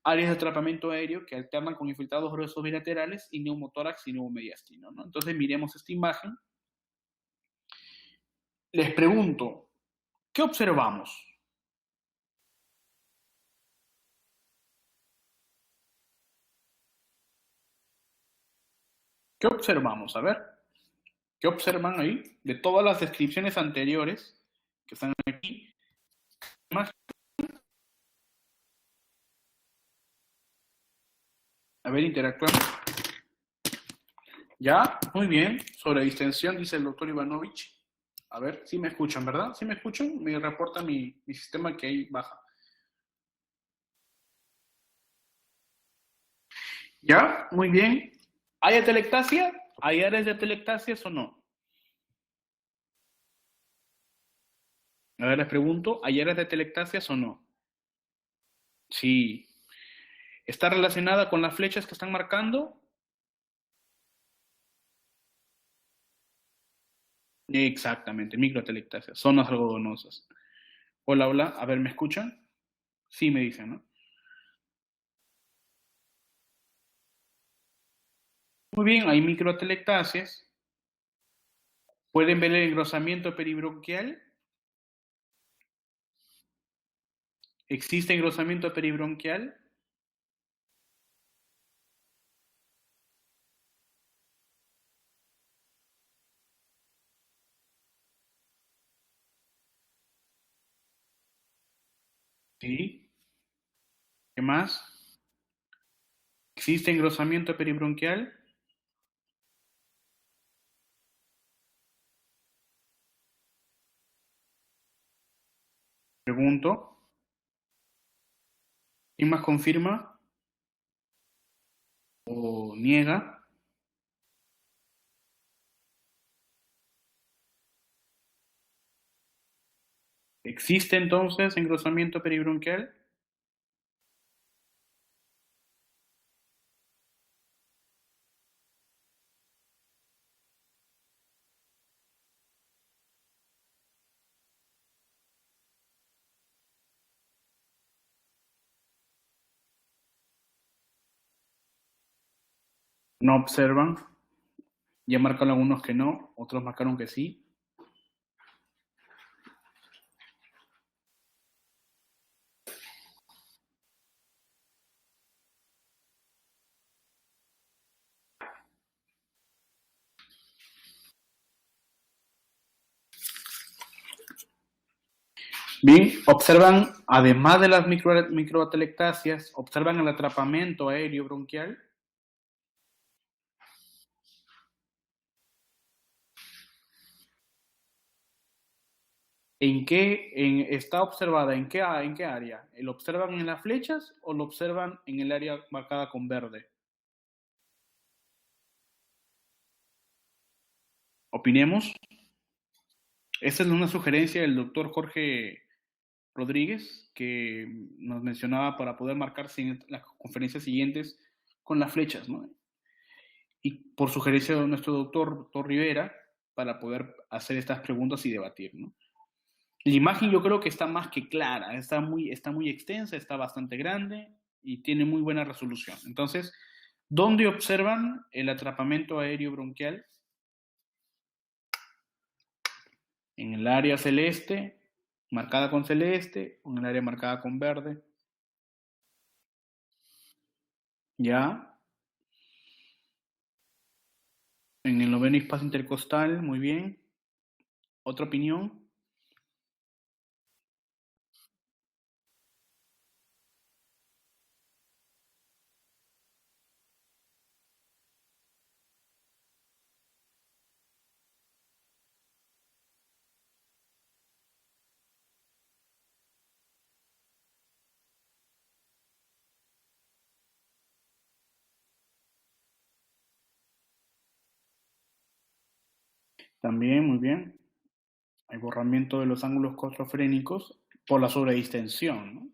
Áreas de atrapamiento aéreo que alternan con infiltrados gruesos bilaterales y neumotórax y neumomediastino, ¿no? Entonces miremos esta imagen. Les pregunto, ¿qué observamos? ¿Qué observamos? A ver, ¿qué observan ahí? De todas las descripciones anteriores que están aquí, más. A ver, interactuamos. Ya, muy bien. Sobre distensión, dice el doctor Ivanovich. A ver, sí me escuchan, ¿verdad? ¿Sí me escuchan? Me reporta mi sistema que hay baja. Ya, muy bien. ¿Hay atelectasia? ¿Hay áreas de atelectasias o no? A ver, les pregunto, ¿hay áreas de atelectasias o no? Sí. ¿Está relacionada con las flechas que están marcando? Exactamente, microatelectasias, zonas algodonosas. Hola, hola, a ver, ¿me escuchan? Sí, me dicen, ¿no? Muy bien, hay microatelectasias. ¿Pueden ver el engrosamiento peribronquial? ¿Existe engrosamiento peribronquial? Sí. ¿Qué más? ¿Existe engrosamiento peribronquial? Pregunto. ¿Quién más confirma o niega? ¿Existe entonces engrosamiento peribronquial? No observan. Ya marcaron algunos que no, otros marcaron que sí. Bien, observan, además de las microatelectasias, observan el atrapamiento aéreo bronquial. ¿Está observada en qué área? ¿Lo observan en las flechas o lo observan en el área marcada con verde? Opinemos. Esta es una sugerencia del doctor Jorge Rodríguez, que nos mencionaba para poder marcarse en las conferencias siguientes con las flechas, ¿no? Y por sugerencia de nuestro doctor Rivera, para poder hacer estas preguntas y debatir, ¿no? La imagen yo creo que está más que clara, está muy extensa, está bastante grande y tiene muy buena resolución. Entonces, ¿dónde observan el atrapamiento aéreo bronquial? En el área celeste, marcada con celeste, o en el área marcada con verde. Ya. En el noveno espacio intercostal, muy bien. ¿Otra opinión? También, muy bien. Hay borramiento de los ángulos costrofrénicos por la sobredistensión, ¿no?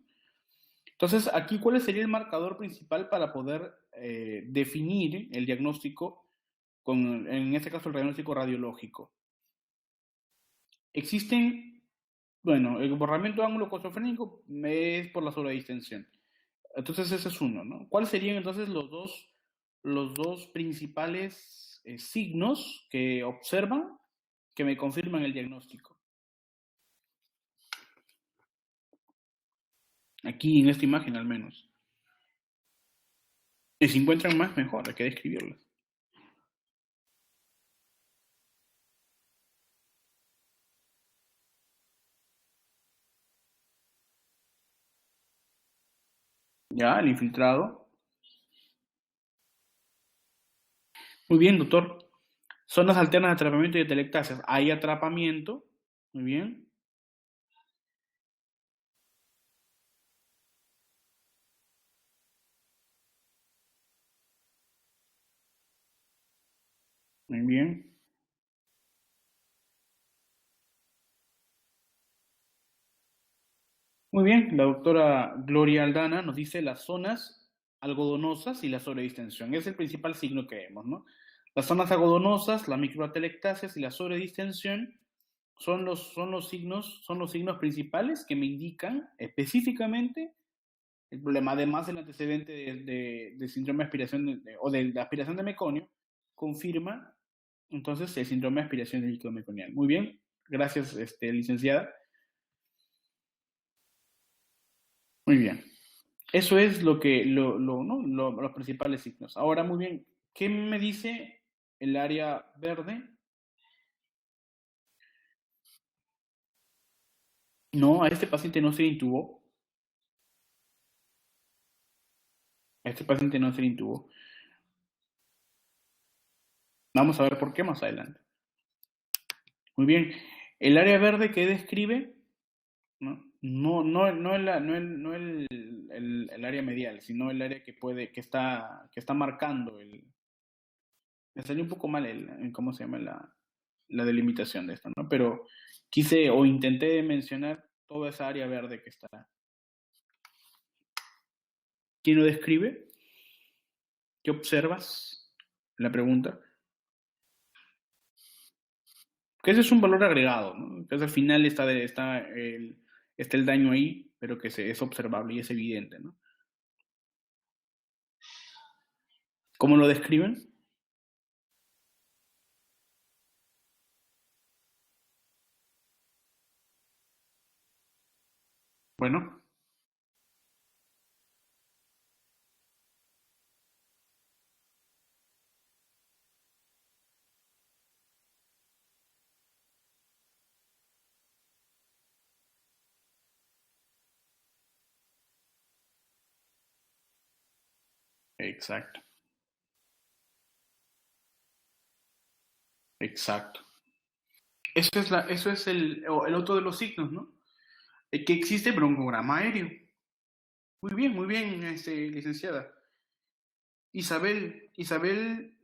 Entonces, aquí, ¿cuál sería el marcador principal para poder definir el diagnóstico, en este caso el diagnóstico radiológico? Existen, bueno, el borramiento de ángulo costrofrénico es por la sobredistensión. Entonces, ese es uno, ¿no? ¿Cuáles serían entonces los dos principales signos que observan que me confirman el diagnóstico? Aquí en esta imagen al menos. Y si encuentran más, mejor, hay que describirlas. Ya, el infiltrado. Muy bien, doctor. Zonas alternas de atrapamiento y de telectasias. Hay atrapamiento. Muy bien. Muy bien. Muy bien. La doctora Gloria Aldana nos dice las zonas algodonosas y la sobredistensión. Es el principal signo que vemos, ¿no? Las zonas algodonosas, las microatelectasias y la sobredistensión son los signos principales que me indican específicamente el problema. Además, el antecedente de síndrome de aspiración o de aspiración de meconio confirma entonces el síndrome de aspiración de líquido meconial. Muy bien, gracias, licenciada. Muy bien. Eso es ¿no? Los principales signos. Ahora, muy bien, ¿qué me dice el área verde? No, a este paciente no se le intubó. A este paciente no se le intubó. Vamos a ver por qué más adelante. Muy bien. El área verde que describe, ¿no? No el área medial, sino el área que está marcando me salió un poco mal ¿cómo se llama la delimitación de esto, ¿no? Pero quise o intenté mencionar toda esa área verde que está. ¿Quién lo describe? ¿Qué observas? La pregunta. Que ese es un valor agregado, ¿no? Entonces al final está el daño ahí, pero es observable y es evidente, ¿no? ¿Cómo lo describen? Bueno, exacto, exacto. Eso es el otro de los signos, ¿no? Que existe broncograma aéreo. Muy bien, licenciada. Isabel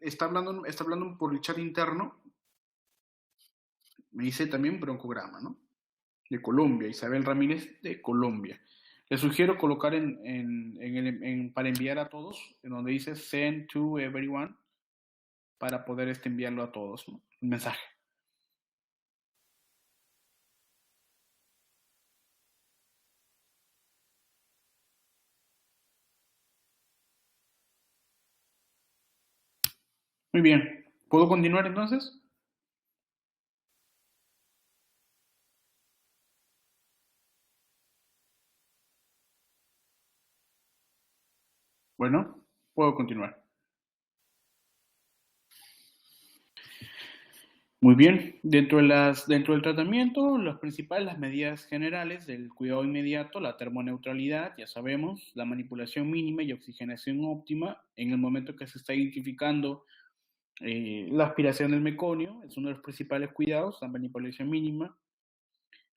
está hablando por el chat interno. Me dice también broncograma, ¿no? De Colombia, Isabel Ramírez de Colombia. Le sugiero colocar para enviar a todos, en donde dice send to everyone, para poder enviarlo a todos, ¿no? Un mensaje. Muy bien. ¿Puedo continuar entonces? Bueno, puedo continuar. Muy bien. Dentro del tratamiento, las medidas generales del cuidado inmediato, la termoneutralidad, ya sabemos, la manipulación mínima y oxigenación óptima en el momento que se está identificando la aspiración del meconio, es uno de los principales cuidados, la manipulación mínima.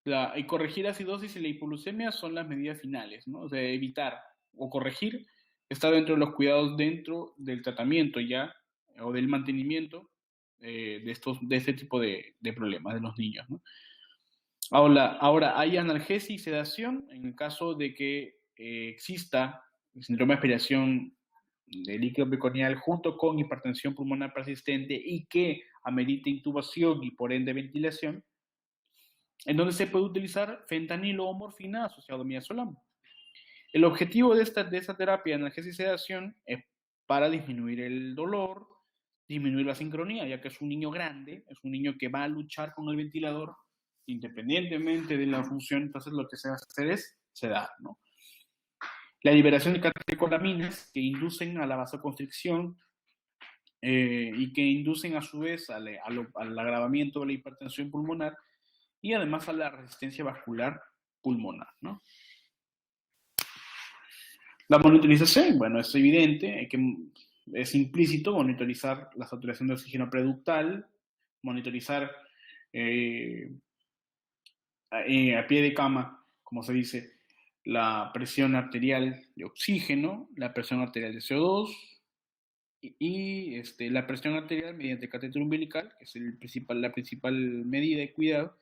Y corregir acidosis y la hipoglucemia son las medidas finales, ¿no? O sea, evitar o corregir está dentro de los cuidados dentro del tratamiento ya, o del mantenimiento de este tipo de problemas de los niños, ¿no? Ahora, hay analgesia y sedación en el caso de que exista el síndrome de aspiración de líquido meconial junto con hipertensión pulmonar persistente y que amerite intubación y por ende ventilación, en donde se puede utilizar fentanilo o morfina asociado a midazolam. El objetivo de esta terapia de analgesia y sedación es para disminuir el dolor, disminuir la sincronía, ya que es un niño grande, es un niño que va a luchar con el ventilador independientemente de la función, entonces lo que se va a hacer es sedar, ¿no? La liberación de catecolaminas que inducen a la vasoconstricción y que inducen a su vez al agravamiento de la hipertensión pulmonar y además a la resistencia vascular pulmonar, ¿no? La monitorización, bueno, es evidente, es implícito monitorizar la saturación de oxígeno preductal, monitorizar eh, a pie de cama, como se dice, la presión arterial de oxígeno, la presión arterial de CO2 la presión arterial mediante catéter umbilical, que es la principal medida de cuidado,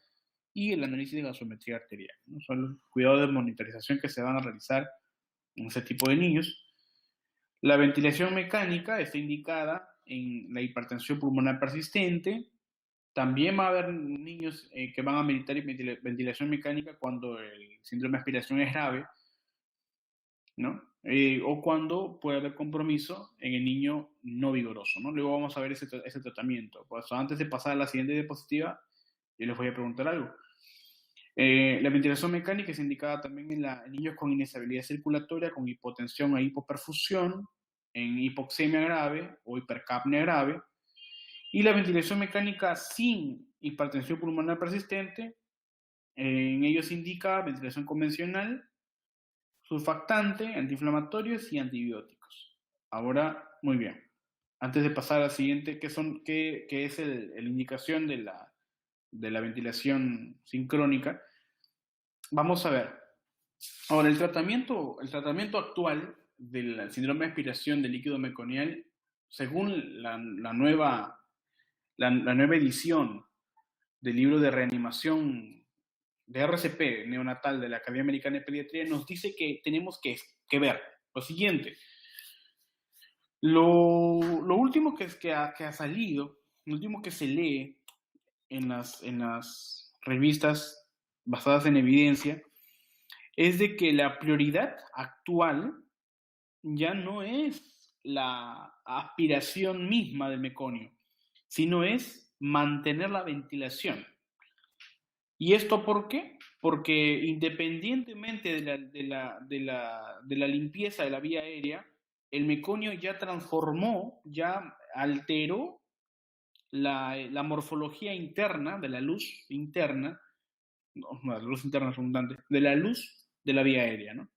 y el análisis de gasometría arterial, ¿no? Son los cuidados de monitorización que se van a realizar en ese tipo de niños. La ventilación mecánica está indicada en la hipertensión pulmonar persistente. También va a haber niños que van a meditar ventilación mecánica cuando el síndrome de aspiración es grave, ¿no? O cuando puede haber compromiso en el niño no vigoroso, ¿no? Luego vamos a ver ese tratamiento. Por eso, antes de pasar a la siguiente diapositiva, yo les voy a preguntar algo. La ventilación mecánica es indicada también en niños con inestabilidad circulatoria, con hipotensión e hipoperfusión, en hipoxemia grave o hipercapnia grave. Y la ventilación mecánica sin hipertensión pulmonar persistente, en ellos indica ventilación convencional, surfactante, antiinflamatorios y antibióticos. Ahora, muy bien. Antes de pasar al siguiente, qué es la indicación de la ventilación sincrónica, vamos a ver. Ahora, el tratamiento actual del síndrome de aspiración de líquido meconial, según la nueva edición del libro de reanimación de RCP neonatal de la Academia Americana de Pediatría, nos dice que tenemos que ver lo siguiente. Lo último que ha salido, lo último que se lee en las revistas basadas en evidencia, es de que la prioridad actual ya no es la aspiración misma del meconio, sino es mantener la ventilación. ¿Y esto por qué? porque independientemente de la limpieza de la vía aérea, el meconio ya transformó, ya alteró la morfología interna de la luz interna, no, la luz interna es redundante, de la luz de la vía aérea, ¿no?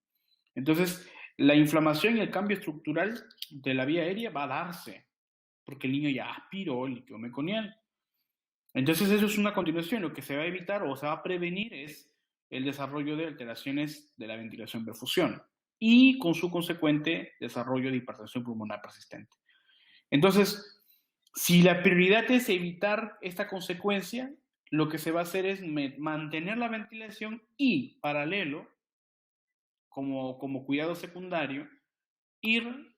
Entonces, la inflamación y el cambio estructural de la vía aérea va a darse, porque el niño ya aspiró el líquido meconial. Entonces, eso es una continuación. Lo que se va a evitar o se va a prevenir es el desarrollo de alteraciones de la ventilación perfusión y con su consecuente desarrollo de hipertensión pulmonar persistente. Entonces, si la prioridad es evitar esta consecuencia, lo que se va a hacer es mantener la ventilación y, paralelo, como cuidado secundario, ir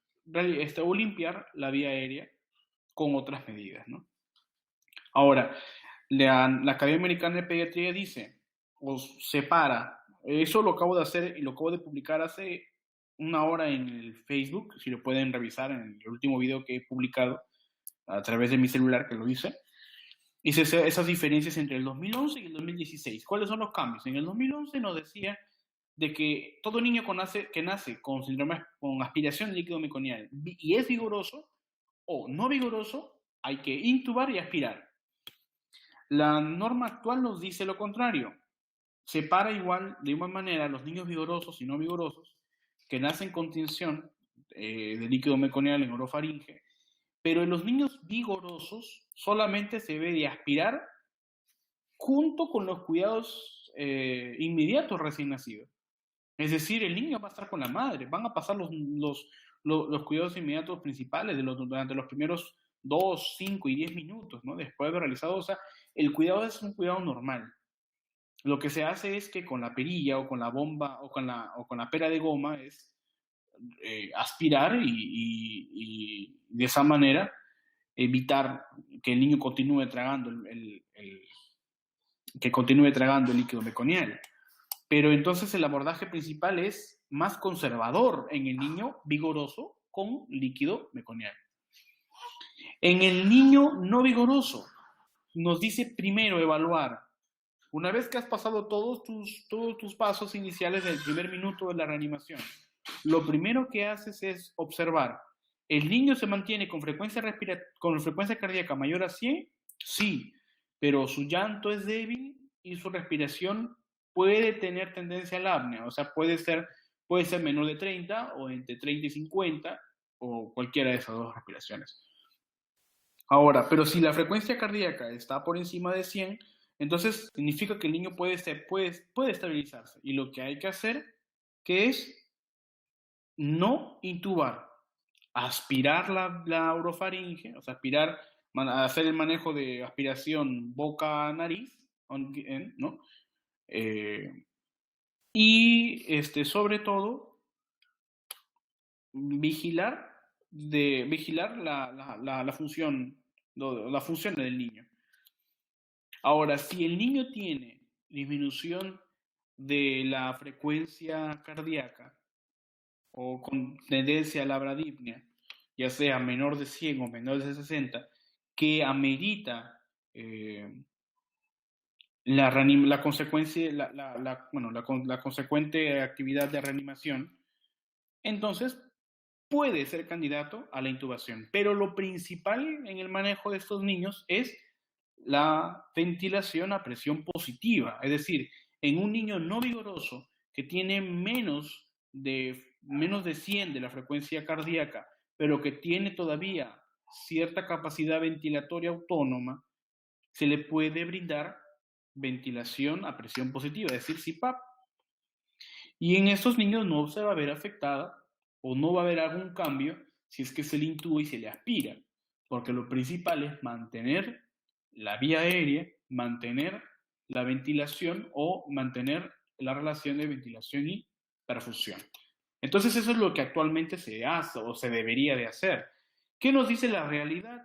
o limpiar la vía aérea con otras medidas, ¿no? Ahora, la Academia Americana de Pediatría dice, o separa, eso lo acabo de hacer y lo acabo de publicar hace una hora en el Facebook, si lo pueden revisar en el último video que he publicado a través de mi celular que lo hice. Hice esas diferencias entre el 2011 y el 2016. ¿Cuáles son los cambios? En el 2011 nos decía de que todo niño que nace con síndrome con aspiración de líquido meconial y es vigoroso o no vigoroso, hay que intubar y aspirar. La norma actual nos dice lo contrario. Separa igual, de igual manera, los niños vigorosos y no vigorosos que nacen con tinción de líquido meconial en orofaringe, pero en los niños vigorosos solamente se debe de aspirar junto con los cuidados inmediatos recién nacidos. Es decir, el niño va a estar con la madre, van a pasar los cuidados inmediatos principales durante los primeros 2, 5 y 10 minutos, ¿no? Después de haber realizado, o sea, el cuidado es un cuidado normal. Lo que se hace es que con la perilla o con la bomba o con la pera de goma es aspirar y de esa manera evitar que el niño continúe tragando que continúe tragando el líquido meconial. Pero entonces el abordaje principal es más conservador en el niño vigoroso con líquido meconial. En el niño no vigoroso, nos dice primero evaluar. Una vez que has pasado todos tus pasos iniciales del primer minuto de la reanimación, lo primero que haces es observar. ¿El niño se mantiene con frecuencia cardíaca mayor a 100? Sí, pero su llanto es débil y su respiración puede tener tendencia a la apnea, o sea, puede ser menor de 30 o entre 30 y 50 o cualquiera de esas dos respiraciones. Ahora, pero si la frecuencia cardíaca está por encima de 100, entonces significa que el niño puede estabilizarse y lo que hay que hacer que es no intubar, aspirar la orofaringe, o sea, hacer el manejo de aspiración boca-nariz, ¿no? Y sobre todo, vigilar la función, la función del niño. Ahora, si el niño tiene disminución de la frecuencia cardíaca o con tendencia a la bradipnea, ya sea menor de 100 o menor de 60, que amerita la consecuente actividad de reanimación, entonces puede ser candidato a la intubación. Pero lo principal en el manejo de estos niños es la ventilación a presión positiva, es decir, en un niño no vigoroso que tiene menos de 100 de la frecuencia cardíaca, pero que tiene todavía cierta capacidad ventilatoria autónoma, se le puede brindar ventilación a presión positiva, es decir, CPAP. Y en estos niños no se va a ver afectada o no va a haber algún cambio si es que se le intuba y se le aspira, porque lo principal es mantener la vía aérea, mantener la ventilación o mantener la relación de ventilación y perfusión. Entonces eso es lo que actualmente se hace o se debería de hacer. ¿Qué nos dice la realidad?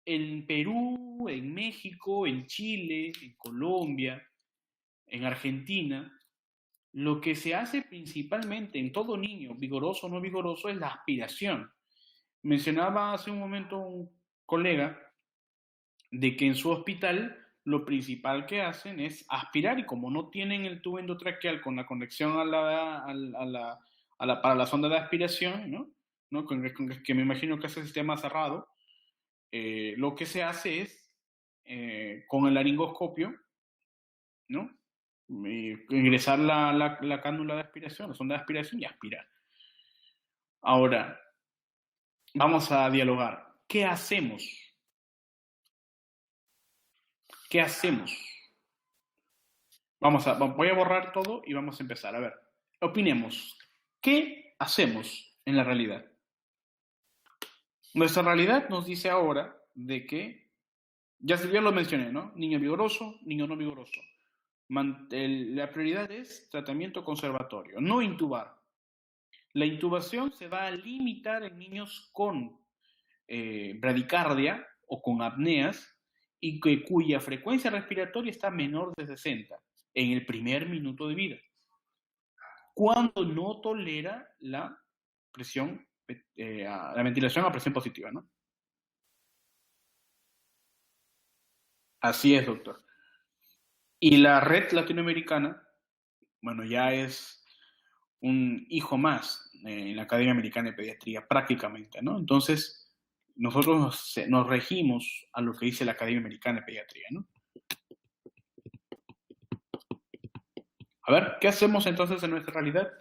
En Perú, en México, en Chile, en Colombia, en Argentina, lo que se hace principalmente en todo niño, vigoroso o no vigoroso, es la aspiración. Mencionaba hace un momento un colega de que en su hospital lo principal que hacen es aspirar y como no tienen el tubo endotraqueal con la conexión para la sonda de aspiración, ¿no? Que me imagino que es el sistema cerrado, lo que se hace es, con el laringoscopio, ¿no? Ingresar la cánula de aspiración, la sonda de aspiración y aspirar. Ahora, vamos a dialogar. ¿Qué hacemos? ¿Qué hacemos? Voy a borrar todo y vamos a empezar. A ver, opinemos. ¿Qué hacemos en la realidad? Nuestra realidad nos dice ahora de que, ya lo mencioné, ¿no? Niño vigoroso, niño no vigoroso. La prioridad es tratamiento conservatorio, no intubar. La intubación se va a limitar en niños con bradicardia o con apneas y cuya frecuencia respiratoria está menor de 60 en el primer minuto de vida, cuando no tolera la presión, la ventilación a presión positiva, ¿no? Así es, doctor. Y la red latinoamericana, bueno, ya es un hijo más en la Academia Americana de Pediatría, prácticamente, ¿no? Entonces, nosotros nos regimos a lo que dice la Academia Americana de Pediatría, ¿no? A ver, ¿qué hacemos entonces en nuestra realidad?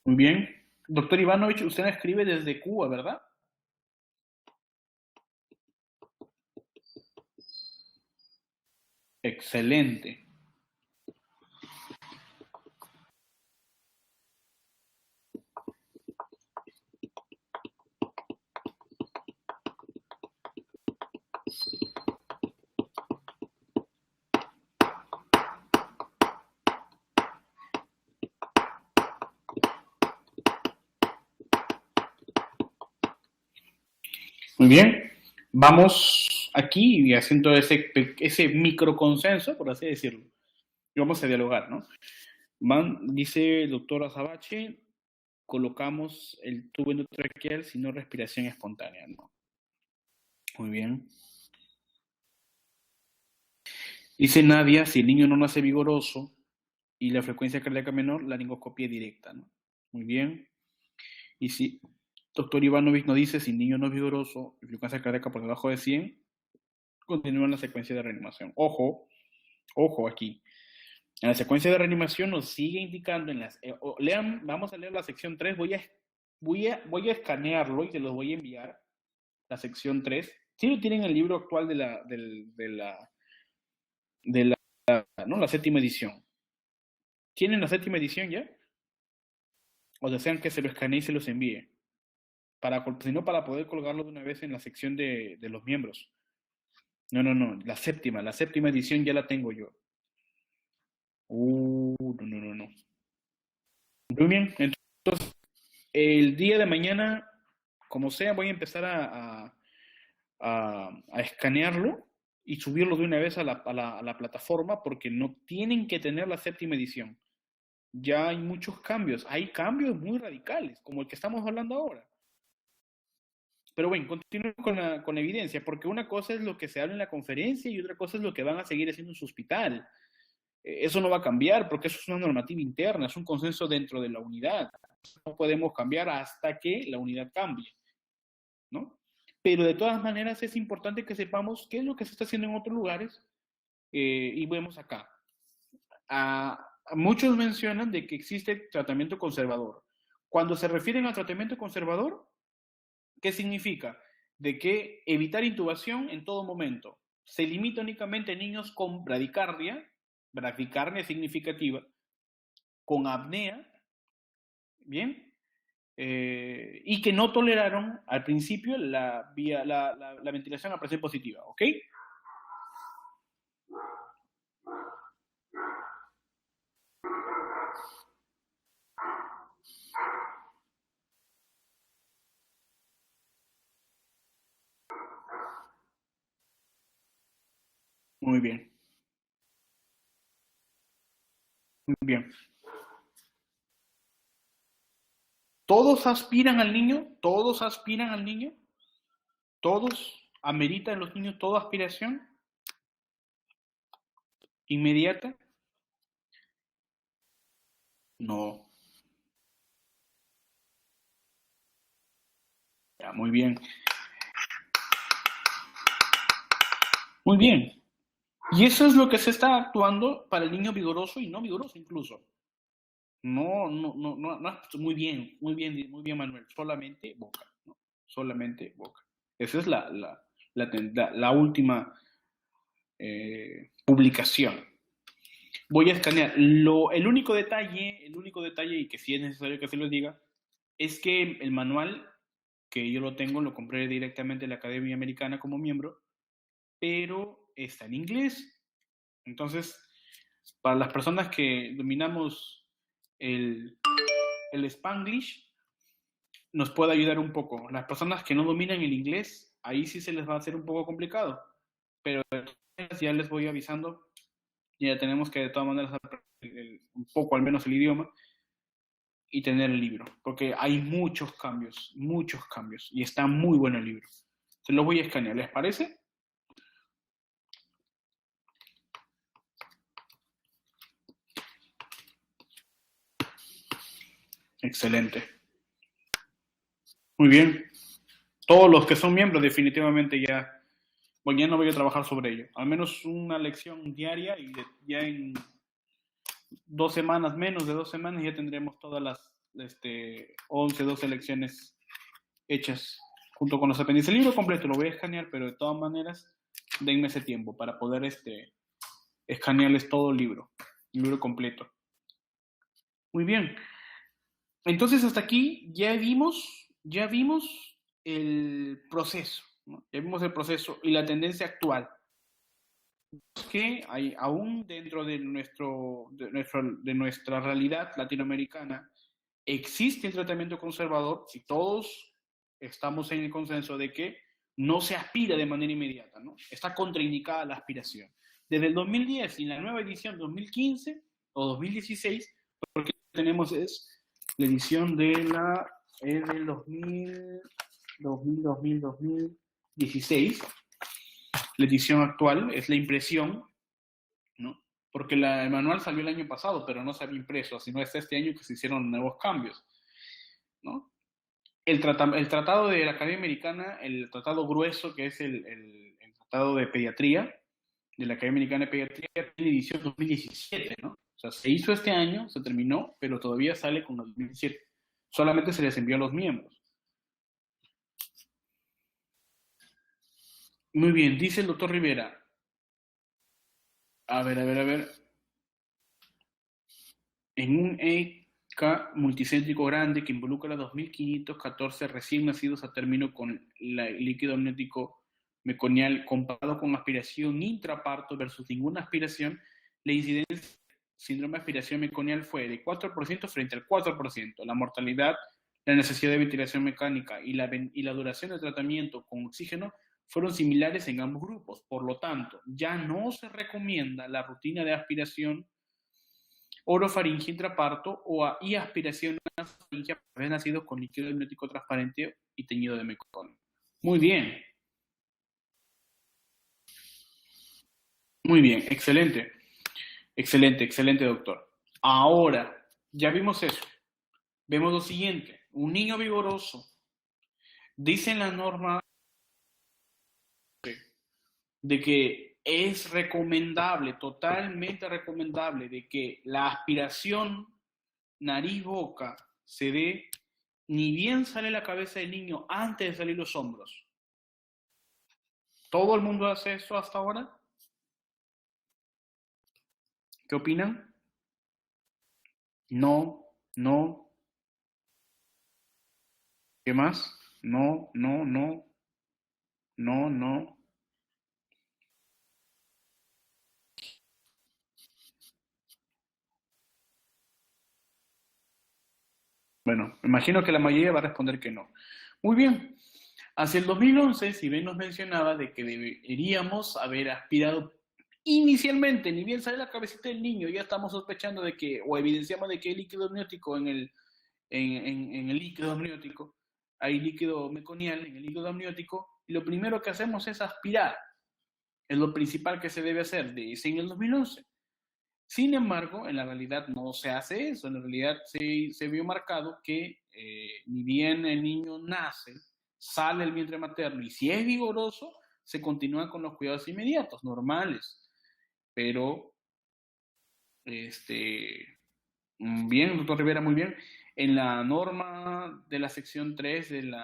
Muy bien. Doctor Ivanovich, usted me escribe desde Cuba, ¿verdad? Excelente. Muy bien. Vamos aquí haciendo ese microconsenso, por así decirlo. Y vamos a dialogar, ¿no? Dice el doctor Azabache, colocamos el tubo endotraqueal si no respiración espontánea, ¿no? Muy bien. Dice Nadia, si el niño no nace vigoroso y la frecuencia cardíaca menor, la laringoscopia directa, ¿no? Muy bien. Y si doctor Ivanovich nos dice, si el niño no es vigoroso y frecuencia cardíaca por debajo de 100, continúa la secuencia de reanimación. Ojo, ojo aquí. En la secuencia de reanimación nos sigue indicando en las... lean, vamos a leer la sección 3. Voy a escanearlo y se los voy a enviar. La sección 3. Si lo tienen el libro actual ¿no? La séptima edición. ¿Tienen la séptima edición ya? O desean que se lo escanee y se los envíe. Si no, para poder colgarlo de una vez en la sección de los miembros. No. La séptima edición ya la tengo yo. No. Muy bien. Entonces, el día de mañana, como sea, voy a empezar a escanearlo y subirlo de una vez a la plataforma porque no tienen que tener la séptima edición. Ya hay muchos cambios. Hay cambios muy radicales, como el que estamos hablando ahora. Pero bueno, continúo con la evidencia, porque una cosa es lo que se habla en la conferencia y otra cosa es lo que van a seguir haciendo en su hospital. Eso no va a cambiar porque eso es una normativa interna, es un consenso dentro de la unidad. No podemos cambiar hasta que la unidad cambie, ¿no? Pero de todas maneras es importante que sepamos qué es lo que se está haciendo en otros lugares y vemos acá. Muchos mencionan de que existe tratamiento conservador. Cuando se refieren a tratamiento conservador, ¿qué significa? De que evitar intubación en todo momento. Se limita únicamente a niños con bradicardia significativa, con apnea, ¿bien? Y que no toleraron al principio la ventilación a presión positiva, ¿ok? Muy bien. Muy bien. ¿Todos aspiran al niño? ¿Todos aspiran al niño? ¿Todos ameritan los niños toda aspiración inmediata? No. Ya, muy bien. Muy bien. Y eso es lo que se está actuando para el niño vigoroso y no vigoroso incluso. No, no, no, no, no. Muy bien, muy bien, muy bien, Manuel. Solamente boca, ¿no? Solamente boca. Esa es la última publicación. Voy a escanear. El único detalle, y que sí es necesario que se lo diga, es que el manual, que yo lo tengo, lo compré directamente en la Academia Americana como miembro, pero está en inglés. Entonces, para las personas que dominamos el Spanglish, nos puede ayudar un poco. Las personas que no dominan el inglés, ahí sí se les va a hacer un poco complicado, pero ya les voy avisando, ya tenemos que de todas maneras aprender un poco al menos el idioma y tener el libro, porque hay muchos cambios, y está muy bueno el libro. Se lo voy a escanear, ¿les parece? Excelente. Muy bien. Todos los que son miembros definitivamente ya, bueno, ya no voy a trabajar sobre ello. Al menos una lección diaria y ya en 2 semanas, menos de 2 semanas, ya tendremos todas las 11, 12 lecciones hechas junto con los apéndices. El libro completo lo voy a escanear, pero de todas maneras, denme ese tiempo para poder escanearles todo el libro completo. Muy bien. Entonces, hasta aquí ya vimos el proceso, ¿no? Ya vimos el proceso y la tendencia actual. Que hay aún dentro de nuestra realidad latinoamericana existe el tratamiento conservador y todos estamos en el consenso de que no se aspira de manera inmediata, ¿no? Está contraindicada la aspiración. Desde el 2010 y la nueva edición 2015 o 2016, porque tenemos es la edición del 2016, la edición actual es la impresión, ¿no? Porque el manual salió el año pasado, pero no se había impreso, sino es este año que se hicieron nuevos cambios, ¿no? El tratado de la Academia Americana, el tratado grueso, que es el tratado de pediatría, de la Academia Americana de Pediatría, tiene edición 2017, ¿no? O sea, se hizo este año, se terminó, pero todavía sale con el 2017. Solamente se les envió a los miembros. Muy bien, dice el doctor Rivera. A ver. En un EK multicéntrico grande que involucra a 2.514 recién nacidos a término con el líquido amniótico meconial comparado con aspiración intraparto versus ninguna aspiración, la incidencia de síndrome de aspiración meconial fue de 4% frente al 4%. La mortalidad, la necesidad de ventilación mecánica y la duración de tratamiento con oxígeno fueron similares en ambos grupos. Por lo tanto, ya no se recomienda la rutina de aspiración orofaringe intraparto y aspiración nasofaringe para bebés nacidos con líquido amniótico transparente y teñido de mecón. Muy bien. Muy bien, excelente. Excelente, doctor. Ahora, ya vimos eso. Vemos lo siguiente. Un niño vigoroso. Dice en la norma de que es recomendable, totalmente recomendable, de que la aspiración nariz-boca se dé ni bien sale la cabeza del niño antes de salir los hombros. ¿Todo el mundo hace eso hasta ahora? ¿Qué opinan? No, no. ¿Qué más? No, no, no. No, no. Bueno, me imagino que la mayoría va a responder que no. Muy bien. Hacia el 2011, si bien nos mencionaba de que deberíamos haber aspirado inicialmente, ni bien sale la cabecita del niño, ya estamos sospechando de que, o evidenciamos de que hay líquido amniótico en el líquido amniótico, hay líquido meconial en el líquido amniótico, y lo primero que hacemos es aspirar. Es lo principal que se debe hacer, dice en el 2011. Sin embargo, en la realidad no se hace eso. En la realidad se vio marcado que ni bien el niño nace, sale del vientre materno y si es vigoroso, se continúa con los cuidados inmediatos, normales. Pero, bien, doctor Rivera, muy bien. En la norma de la sección 3 del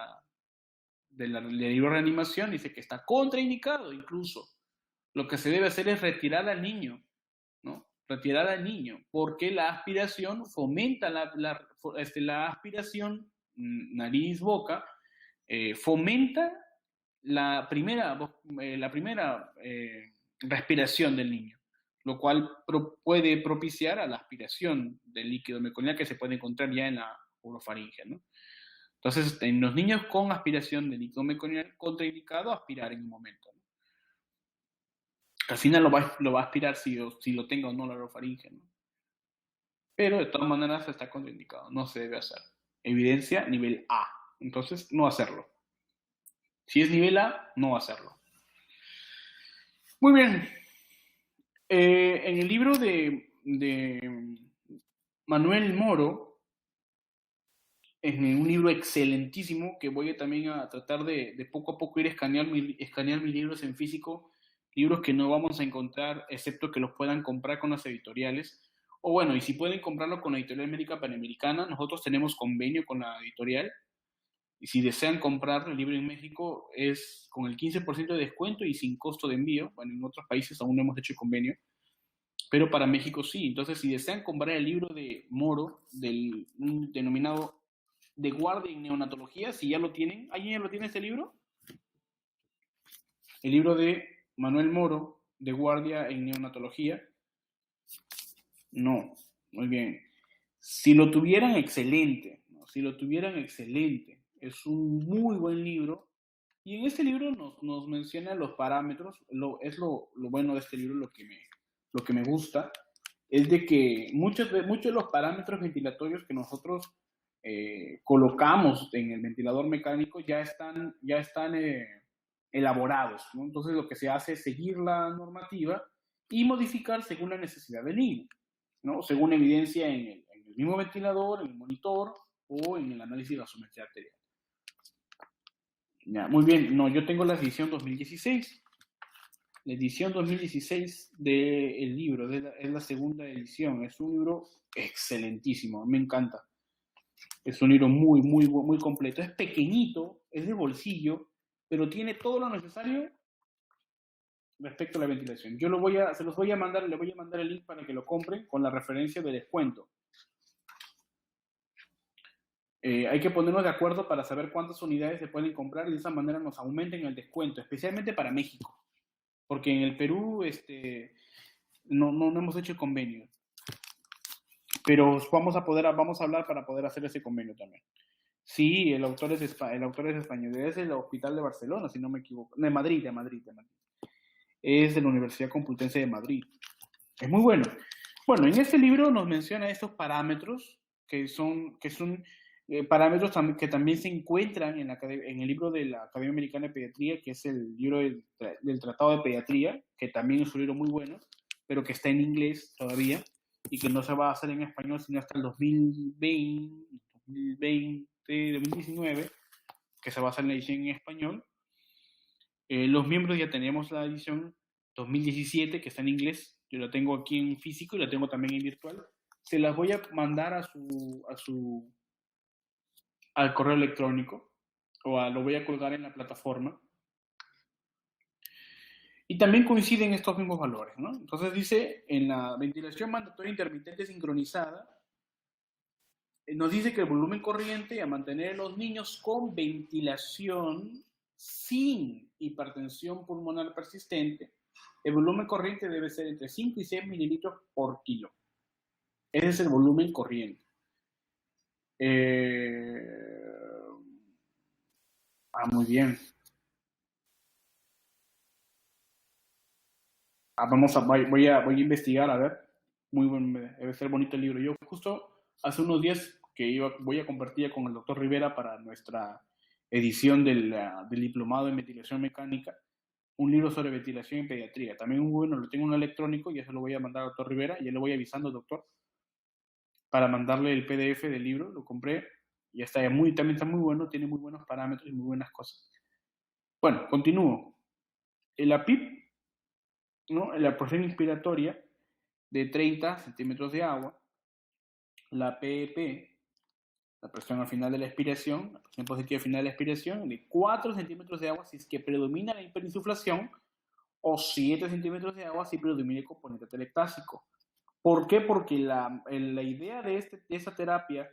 libro de reanimación dice que está contraindicado incluso. Lo que se debe hacer es retirar al niño, ¿no? Retirar al niño, porque la aspiración fomenta la aspiración nariz-boca, fomenta la primera respiración del niño, lo cual puede propiciar a la aspiración del líquido meconial que se puede encontrar ya en la orofaringe, ¿no? Entonces, en los niños con aspiración de líquido meconial, contraindicado aspirar en un momento, ¿no? Al final lo va a aspirar si lo tenga o no la orofaringe, ¿no? Pero de todas maneras está contraindicado, no se debe hacer. Evidencia nivel A, entonces no hacerlo. Si es nivel A, no hacerlo. Muy bien. En el libro de Manuel Moro, en un libro excelentísimo que voy también a tratar de poco a poco ir escanear mis libros en físico, libros que no vamos a encontrar excepto que los puedan comprar con las editoriales. O bueno, y si pueden comprarlo con la editorial América Panamericana, nosotros tenemos convenio con la editorial. Y si desean comprar el libro en México, es con el 15% de descuento y sin costo de envío. Bueno, en otros países aún no hemos hecho el convenio, pero para México sí. Entonces, si desean comprar el libro de Moro, denominado De Guardia en Neonatología, si ya lo tienen, ¿alguien ya lo tiene este libro? El libro de Manuel Moro, De Guardia en Neonatología. No, muy bien. Si lo tuvieran, excelente, ¿no? Si lo tuvieran, excelente. Es un muy buen libro. Y en este libro nos menciona los parámetros. Lo bueno de este libro, lo que me gusta, es de que muchos de los parámetros ventilatorios que nosotros colocamos en el ventilador mecánico ya están elaborados, ¿no? Entonces lo que se hace es seguir la normativa y modificar según la necesidad del niño, ¿no? Según evidencia en el mismo ventilador, en el monitor o en el análisis de gasometría arterial. Ya, muy bien, no, yo tengo la edición 2016. La edición 2016 del libro, es la segunda edición. Es un libro excelentísimo, me encanta. Es un libro muy, muy, muy completo. Es pequeñito, es de bolsillo, pero tiene todo lo necesario respecto a la ventilación. Yo se los voy a mandar, le voy a mandar el link para que lo compren con la referencia de descuento. Hay que ponernos de acuerdo para saber cuántas unidades se pueden comprar y de esa manera nos aumenten el descuento, especialmente para México, porque en el Perú no hemos hecho el convenio, pero vamos a hablar para poder hacer ese convenio también. Sí, el autor es español, es el Hospital de Barcelona, si no me equivoco, de Madrid. Es de la Universidad Complutense de Madrid. Es muy bueno. Bueno, en este libro nos menciona estos parámetros que son parámetros que también se encuentran en el libro de la Academia Americana de Pediatría, que es el libro del Tratado de Pediatría, que también es un libro muy bueno, pero que está en inglés todavía y que no se va a hacer en español sino hasta el 2019, que se va a hacer en la edición en español. Los miembros ya tenemos la edición 2017, que está en inglés. Yo la tengo aquí en físico y la tengo también en virtual. Se las voy a mandar al correo electrónico lo voy a colgar en la plataforma. Y también coinciden estos mismos valores, ¿no? Entonces dice, en la ventilación mandatoria intermitente sincronizada, nos dice que el volumen corriente a mantener a los niños con ventilación sin hipertensión pulmonar persistente, el volumen corriente debe ser entre 5 y 6 mililitros por kilo. Ese es el volumen corriente. Muy bien. Voy a investigar, a ver. Muy buen, debe ser bonito el libro. Yo justo hace unos días voy a compartir con el doctor Rivera para nuestra edición del diplomado en ventilación mecánica, un libro sobre ventilación en pediatría. También muy bueno, lo tengo en electrónico y ya se lo voy a mandar al doctor Rivera. Ya le voy avisando, doctor, para mandarle el PDF del libro. Lo compré y también está muy bueno, tiene muy buenos parámetros y muy buenas cosas. Bueno, continúo. La PIP, ¿no? La presión inspiratoria de 30 centímetros de agua, la PEP, la presión al final de la expiración, la presión positiva al final de la expiración, de 4 centímetros de agua si es que predomina la hiperinsuflación, o 7 centímetros de agua si predomina el componente telectásico. ¿Por qué? Porque la idea de esa terapia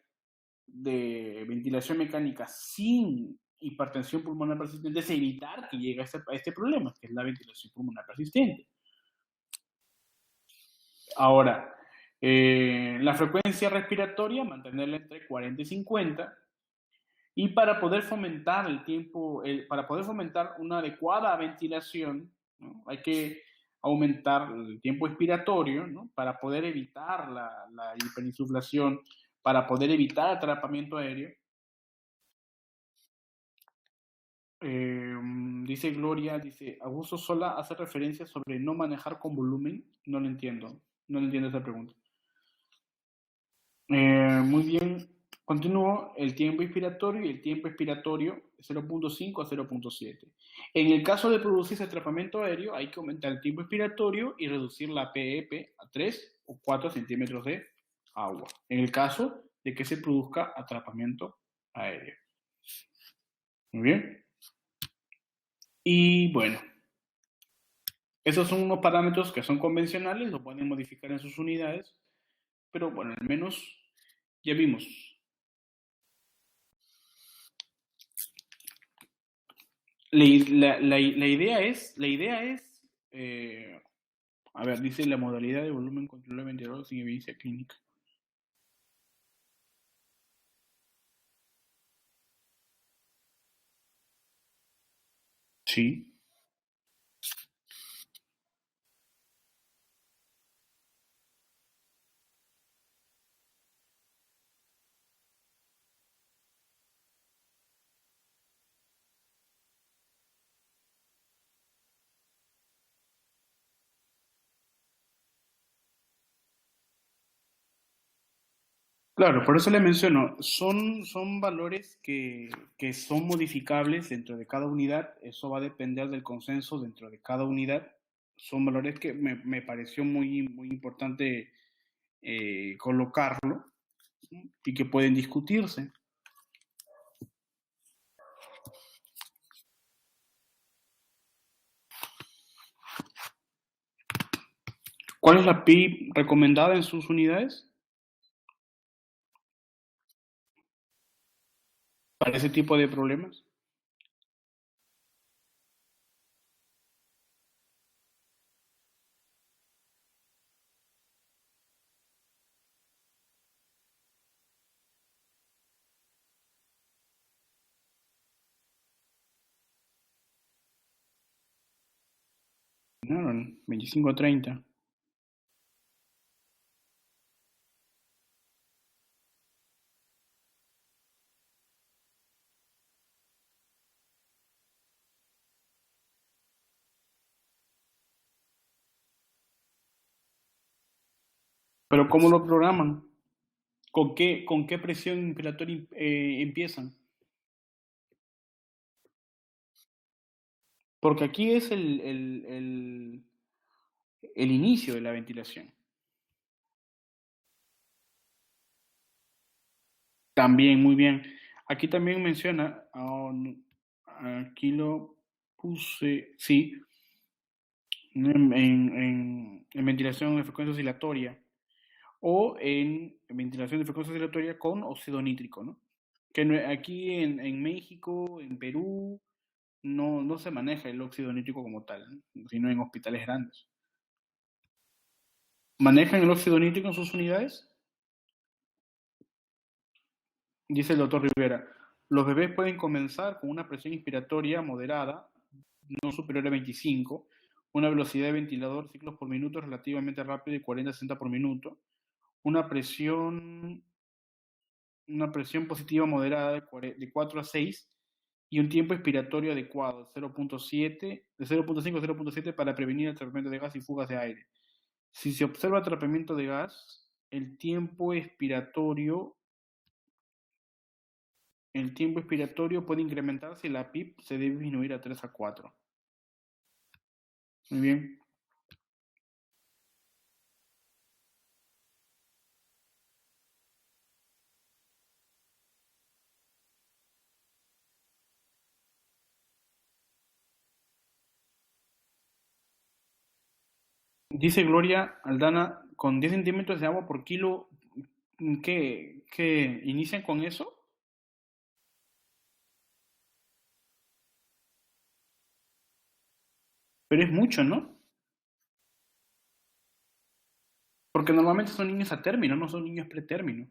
de ventilación mecánica sin hipertensión pulmonar persistente es evitar que llegue a este problema, que es la ventilación pulmonar persistente. Ahora, la frecuencia respiratoria, mantenerla entre 40 y 50. Y para poder fomentar para poder fomentar una adecuada ventilación, ¿no? Hay que aumentar el tiempo expiratorio, ¿no? Para poder evitar la hiperinsuflación, para poder evitar atrapamiento aéreo. Dice Gloria, Augusto Sola hace referencia sobre no manejar con volumen. No lo entiendo esa pregunta. Muy bien, continúo. El tiempo inspiratorio y el tiempo expiratorio 0.5 a 0.7. En el caso de producirse atrapamiento aéreo, hay que aumentar el tiempo expiratorio y reducir la PEP a 3 o 4 centímetros de agua. En el caso de que se produzca atrapamiento aéreo. Muy bien. Y bueno, esos son unos parámetros que son convencionales, lo pueden modificar en sus unidades, pero bueno, al menos ya vimos. La idea es, a ver, dice la modalidad de volumen controlado de ventilador sin evidencia clínica. Sí. Claro, por eso le menciono, son valores que son modificables dentro de cada unidad, eso va a depender del consenso dentro de cada unidad, son valores que me pareció muy importante colocarlo, ¿sí? Y que pueden discutirse. ¿Cuál es la PIB recomendada en sus unidades para ese tipo de problemas? No, 25 a 30. Pero ¿cómo lo programan? Con qué presión inspiratoria empiezan? Porque aquí es el inicio de la ventilación. También, muy bien. Aquí también menciona, aquí lo puse, sí, en ventilación de frecuencia oscilatoria o en ventilación de frecuencia oscilatoria con óxido nítrico, ¿no? Que aquí en México, en Perú, no se maneja el óxido nítrico como tal, ¿no? Sino en hospitales grandes. ¿Manejan el óxido nítrico en sus unidades? Dice el doctor Rivera, los bebés pueden comenzar con una presión inspiratoria moderada, no superior a 25, una velocidad de ventilador, ciclos por minuto relativamente rápida de 40 a 60 por minuto, una presión, una presión positiva moderada de 4 a 6 y un tiempo expiratorio adecuado, 0.7, de 0.5 a 0.7 para prevenir el atrapamiento de gas y fugas de aire. Si se observa atrapamiento de gas, el tiempo expiratorio puede incrementarse y la PIP se debe disminuir a 3 a 4. Muy bien. Dice Gloria Aldana, con 10 centímetros de agua por kilo, ¿qué inician con eso? Pero es mucho, ¿no? Porque normalmente son niños a término, no son niños pretérmino.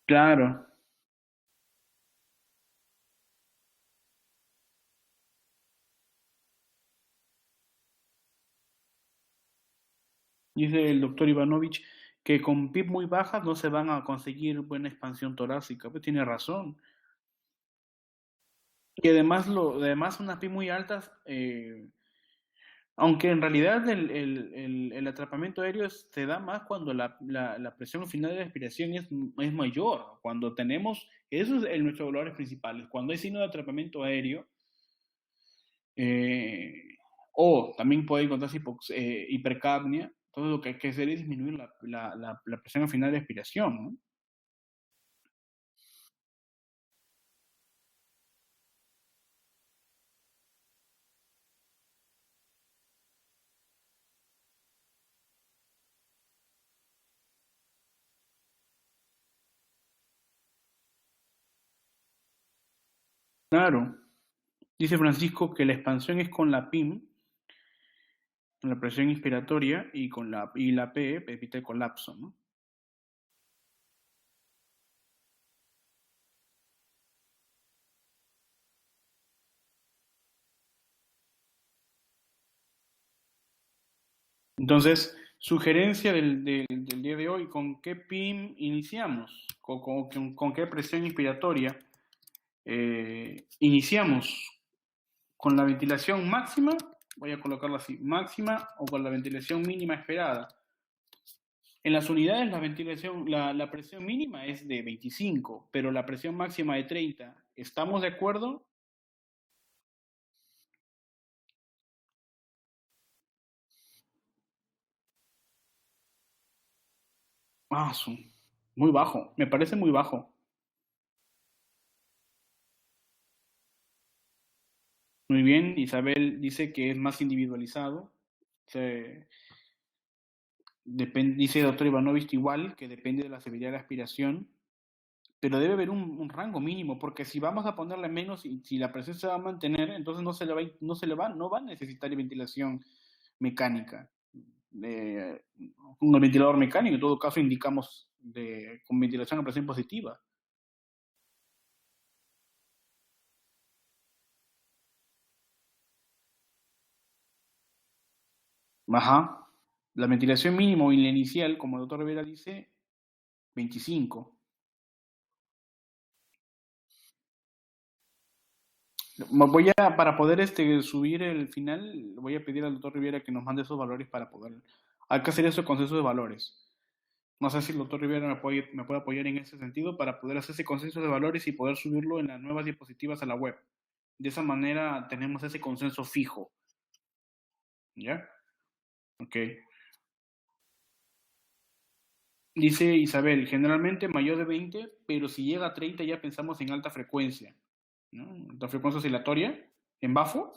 Claro. Dice el doctor Ivanovich que con PIB muy bajas no se van a conseguir buena expansión torácica. Pues tiene razón. Y además, además unas PIB muy altas, aunque en realidad el atrapamiento aéreo se da más cuando la presión final de la respiración es mayor. Cuando tenemos, eso es nuestros valores principales. Cuando hay signo de atrapamiento aéreo, eh, o también puede encontrarse hipercapnia, entonces lo que hay que hacer es disminuir la presión final de respiración, ¿no? Claro. Dice Francisco que la expansión es con la PIM, con la presión inspiratoria, y la P evita el colapso, ¿no? Entonces, sugerencia del día de hoy, ¿con qué PIM iniciamos? ¿Con qué presión inspiratoria iniciamos? ¿Con la ventilación máxima? Voy a colocarlo así, máxima o con la ventilación mínima esperada. En las unidades la presión mínima es de 25, pero la presión máxima de 30. ¿Estamos de acuerdo? Ah, muy bajo, me parece muy bajo. Muy bien, Isabel dice que es más individualizado. Se, dice el doctor Ivanovich igual, que depende de la severidad de la aspiración, pero debe haber un rango mínimo, porque si vamos a ponerle menos y si la presión se va a mantener, entonces no va a necesitar ventilación mecánica. Eh, un ventilador mecánico, en todo caso indicamos con ventilación a presión positiva. Ajá. La ventilación mínimo y la inicial, como el doctor Rivera dice, 25. Para poder subir el final, voy a pedir al doctor Rivera que nos mande esos valores para poder. Hay que hacer eso consenso de valores. No sé si el doctor Rivera me puede apoyar en ese sentido para poder hacer ese consenso de valores y poder subirlo en las nuevas diapositivas a la web. De esa manera tenemos ese consenso fijo. ¿Ya? Ok. Dice Isabel, generalmente mayor de 20, pero si llega a 30 ya pensamos en alta frecuencia, ¿no? Alta frecuencia oscilatoria, en bafo.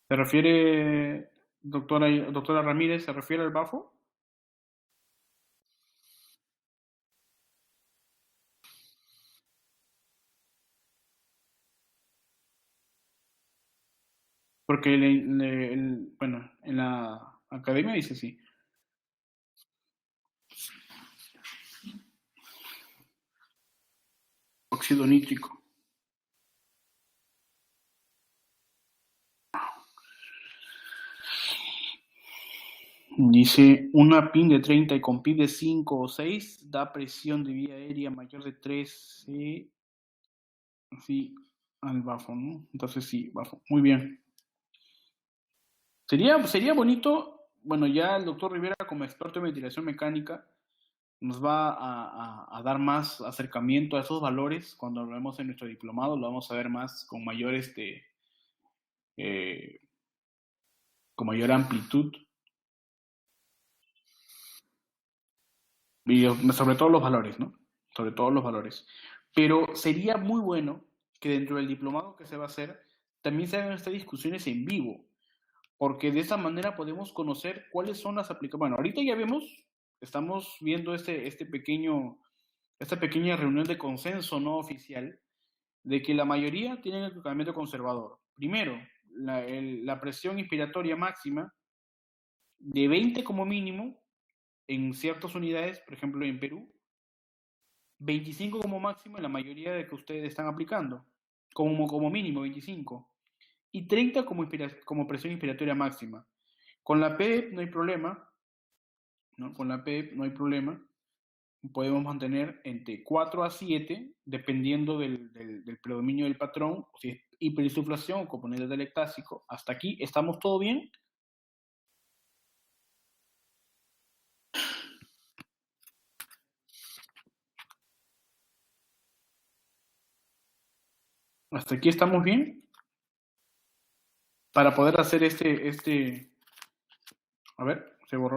¿Se refiere, doctora Ramírez, se refiere al bafo? Porque, bueno, en la academia dice sí. Óxido nítrico. Dice, una PIN de 30 y con PIB de 5 o 6 da presión de vía aérea mayor de 3, sí, al bafo, ¿no? Entonces sí, bafo. Muy bien. Sería bonito, bueno, ya el doctor Rivera como experto en ventilación mecánica nos va a dar más acercamiento a esos valores cuando lo vemos en nuestro diplomado, lo vamos a ver más eh, con mayor amplitud y sobre todo los valores, ¿no? Sobre todo los valores. Pero sería muy bueno que dentro del diplomado que se va a hacer también se hagan estas discusiones en vivo, porque de esa manera podemos conocer cuáles son las aplicaciones. Bueno, ahorita ya vemos, estamos viendo esta pequeña reunión de consenso no oficial de que la mayoría tienen el tratamiento conservador. Primero, la presión inspiratoria máxima de 20 como mínimo en ciertas unidades, por ejemplo en Perú, 25 como máximo en la mayoría de que ustedes están aplicando, como mínimo 25, y 30 como presión inspiratoria máxima. Con la PEP no hay problema, ¿no? Con la PEP no hay problema, podemos mantener entre 4 a 7, dependiendo del predominio del patrón, si es hiperinsuflación o componente atelectásico. Hasta aquí, ¿estamos todo bien? ¿Hasta aquí estamos bien? Para poder hacer a ver, se borró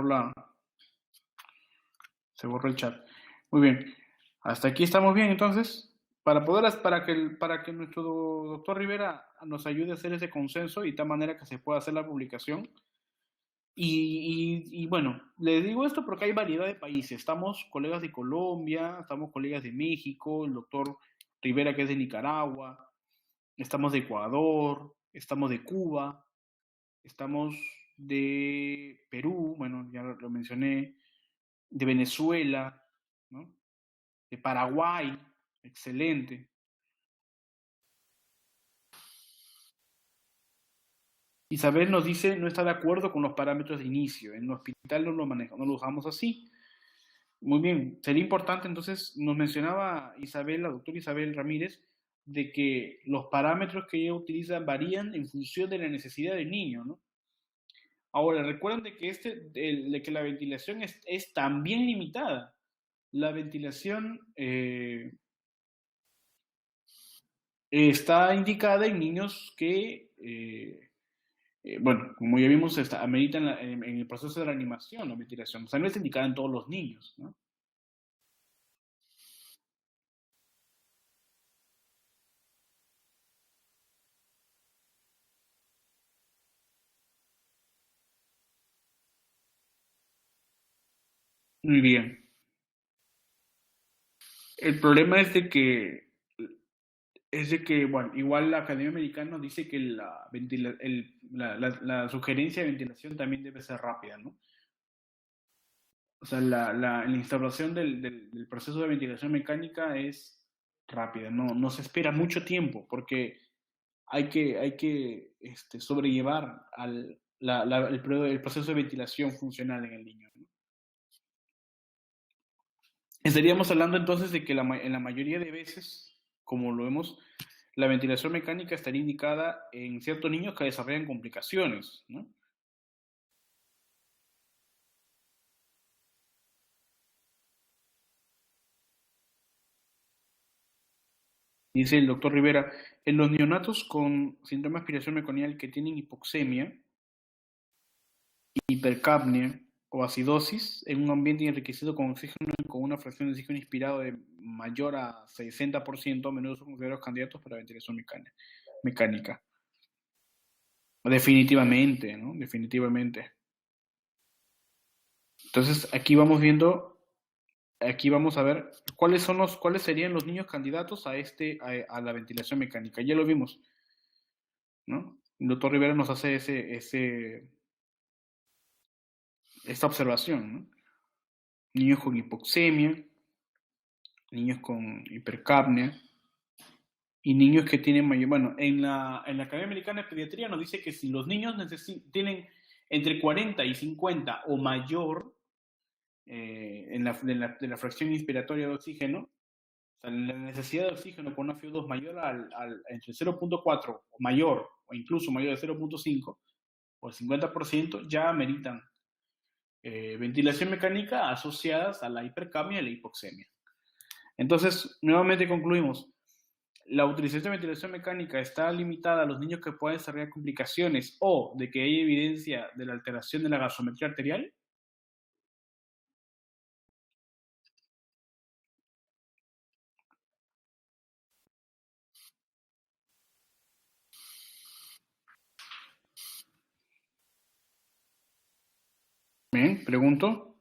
el chat. Muy bien. Hasta aquí estamos bien, entonces. Para que nuestro doctor Rivera nos ayude a hacer ese consenso y de tal manera que se pueda hacer la publicación. Y bueno, les digo esto porque hay variedad de países. Estamos colegas de Colombia, estamos colegas de México, el doctor Rivera que es de Nicaragua, estamos de Ecuador, estamos de Cuba, estamos de Perú, bueno, ya lo mencioné, de Venezuela, ¿no? De Paraguay, excelente. Isabel nos dice no está de acuerdo con los parámetros de inicio. En el hospital no lo manejamos, no lo usamos así. Muy bien, sería importante entonces, nos mencionaba Isabel, la doctora Isabel Ramírez, de que los parámetros que ella utiliza varían en función de la necesidad del niño, ¿no? Ahora, recuerden de que, de que la ventilación es también limitada. La ventilación está indicada en niños que, bueno, como ya vimos, ameritan en el proceso de reanimación la ventilación. O sea, no está indicada en todos los niños, ¿no? Muy bien. El problema es de que, bueno, igual la Academia Americana dice que la sugerencia de ventilación también debe ser rápida, ¿no? O sea, la instauración del proceso de ventilación mecánica es rápida, no se espera mucho tiempo porque hay que sobrellevar el proceso de ventilación funcional en el niño, ¿no? Estaríamos hablando entonces de que en la mayoría de veces, como lo vemos, la ventilación mecánica estaría indicada en ciertos niños que desarrollan complicaciones, ¿no? Dice el doctor Rivera, en los neonatos con síndrome de aspiración meconial que tienen hipoxemia, hipercapnia o acidosis en un ambiente enriquecido con oxígeno y con una fracción de oxígeno inspirado de mayor a 60%, a menudo son considerados candidatos para ventilación mecánica. Definitivamente, ¿no? Definitivamente. Entonces, aquí vamos a ver cuáles serían los niños candidatos a la ventilación mecánica. Ya lo vimos, ¿no? El doctor Rivera nos hace esta observación, ¿no? Niños con hipoxemia, niños con hipercapnia y niños que tienen mayor... Bueno, en la Academia Americana de Pediatría nos dice que si los niños tienen entre 40 y 50 o mayor de la fracción inspiratoria de oxígeno, o sea, la necesidad de oxígeno con una FiO2 mayor entre 0.4 o mayor, o incluso mayor de 0.5, o el 50%, ya ameritan ventilación mecánica asociadas a la hipercapnia y la hipoxemia. Entonces, nuevamente concluimos, la utilización de ventilación mecánica está limitada a los niños que pueden desarrollar complicaciones o de que hay evidencia de la alteración de la gasometría arterial. Bien, pregunto.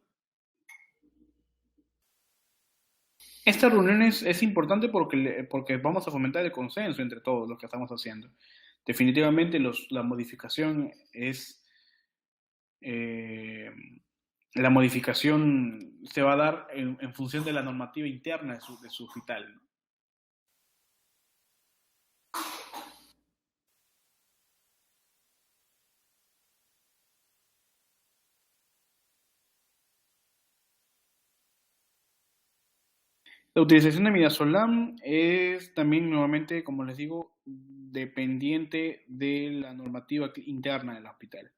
Esta reunión es importante porque vamos a fomentar el consenso entre todos los que estamos haciendo. Definitivamente la modificación es... la modificación se va a dar en función de la normativa interna de su hospital, ¿no? La utilización de midazolam es también, nuevamente, como les digo, dependiente de la normativa interna del hospital.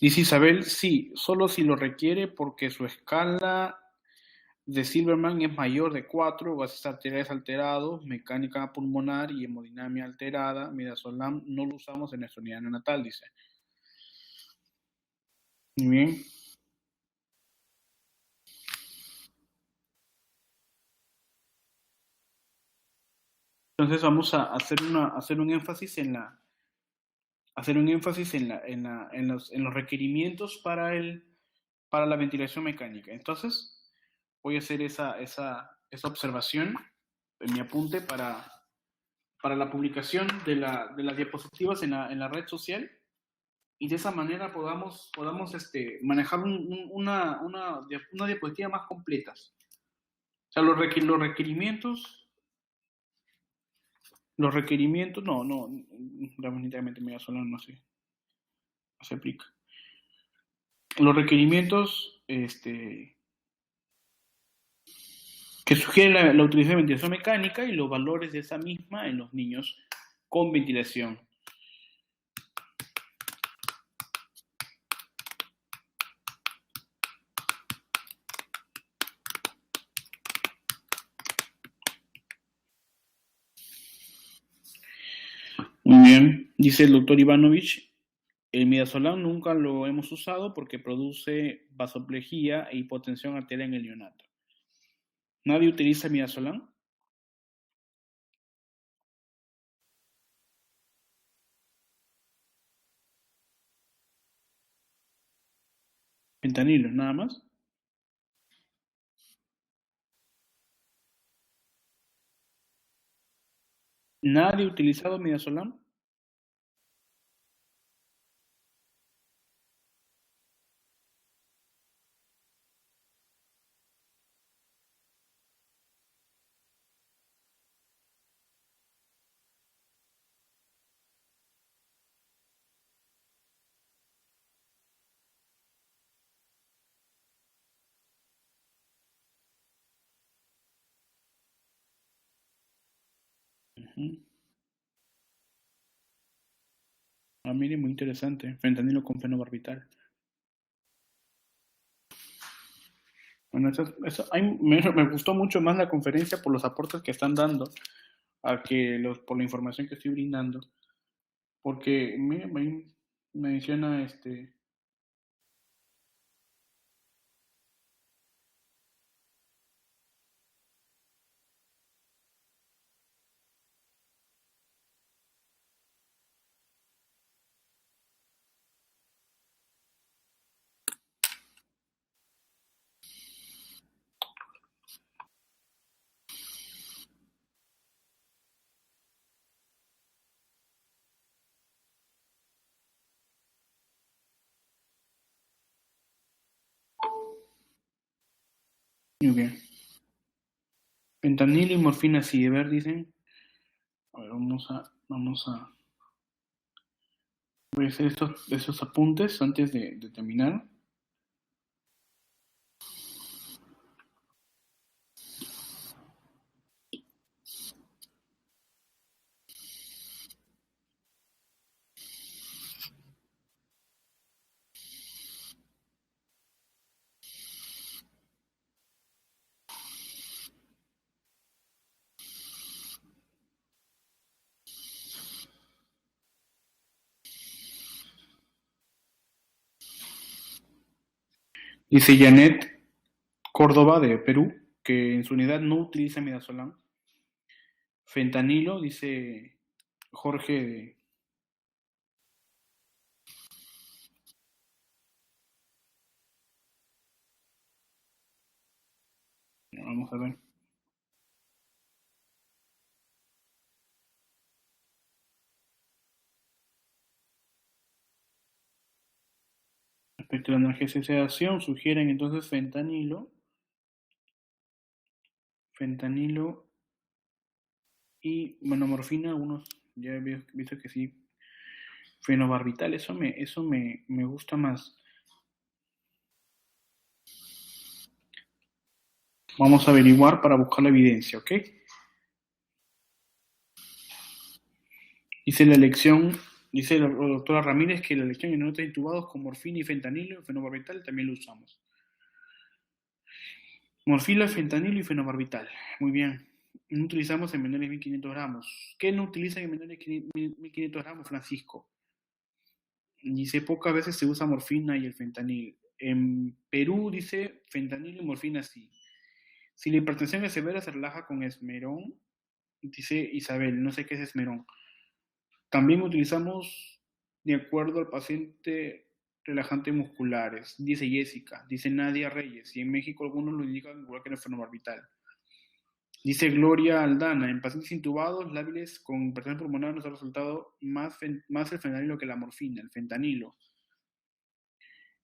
Dice Isabel, sí, solo si lo requiere porque su escala de Silverman es mayor de 4, gases arteriales alterados, mecánica pulmonar y hemodinamia alterada. Midazolam no lo usamos en nuestra unidad neonatal, dice. Muy bien. Entonces vamos a hacer un énfasis en los requerimientos para la ventilación mecánica. Entonces, voy a hacer esa observación en mi apunte para la publicación de las diapositivas en la red social y de esa manera podamos manejar una diapositiva más completa. O sea, los requerimientos, no, definitivamente me solo no se aplica. Los requerimientos que sugiere la utilización de ventilación mecánica y los valores de esa misma en los niños con ventilación. Muy bien, dice el doctor Ivanovich, el midazolam nunca lo hemos usado porque produce vasoplejía e hipotensión arterial en el neonato. ¿Nadie utiliza midazolam? Fentanilo, nada más. ¿Nadie ha utilizado midazolam? Uh-huh. Ah, mire, muy interesante. Fentanilo con fenobarbital. Bueno, me gustó mucho más la conferencia por los aportes que están dando por la información que estoy brindando. Porque, mire, me menciona Muy bien. Fentanilo y morfina sí, a ver, dicen. A ver, vamos a voy a hacer estos apuntes antes de terminar. Dice Janet Córdoba de Perú, que en su unidad no utiliza midazolam. Fentanilo, dice Jorge de... Vamos a ver. Respecto a la analgesia de sedación, sugieren entonces fentanilo y, bueno, morfina, algunos ya he visto que sí, fenobarbital, eso me gusta más. Vamos a averiguar para buscar la evidencia, ¿ok? Dice la elección, dice la doctora Ramírez que la elección en notas intubados con morfina y fentanilo, fenobarbital, también lo usamos. Morfina, fentanilo y fenobarbital. Muy bien. No utilizamos en menores de 1500 gramos. ¿Qué no utilizan en menores de 1500 gramos, Francisco? Dice, pocas veces se usa morfina y el fentanil. En Perú dice fentanil y morfina sí. Si la hipertensión es severa, se relaja con esmerón. Dice Isabel, no sé qué es esmerón. También utilizamos, de acuerdo al paciente, relajantes musculares. Dice Jessica, dice Nadia Reyes. Y en México algunos lo indican igual que en el fenobarbital. Dice Gloria Aldana, en pacientes intubados lábiles con hipertensión pulmonar nos ha resultado más el fentanilo que la morfina, el fentanilo.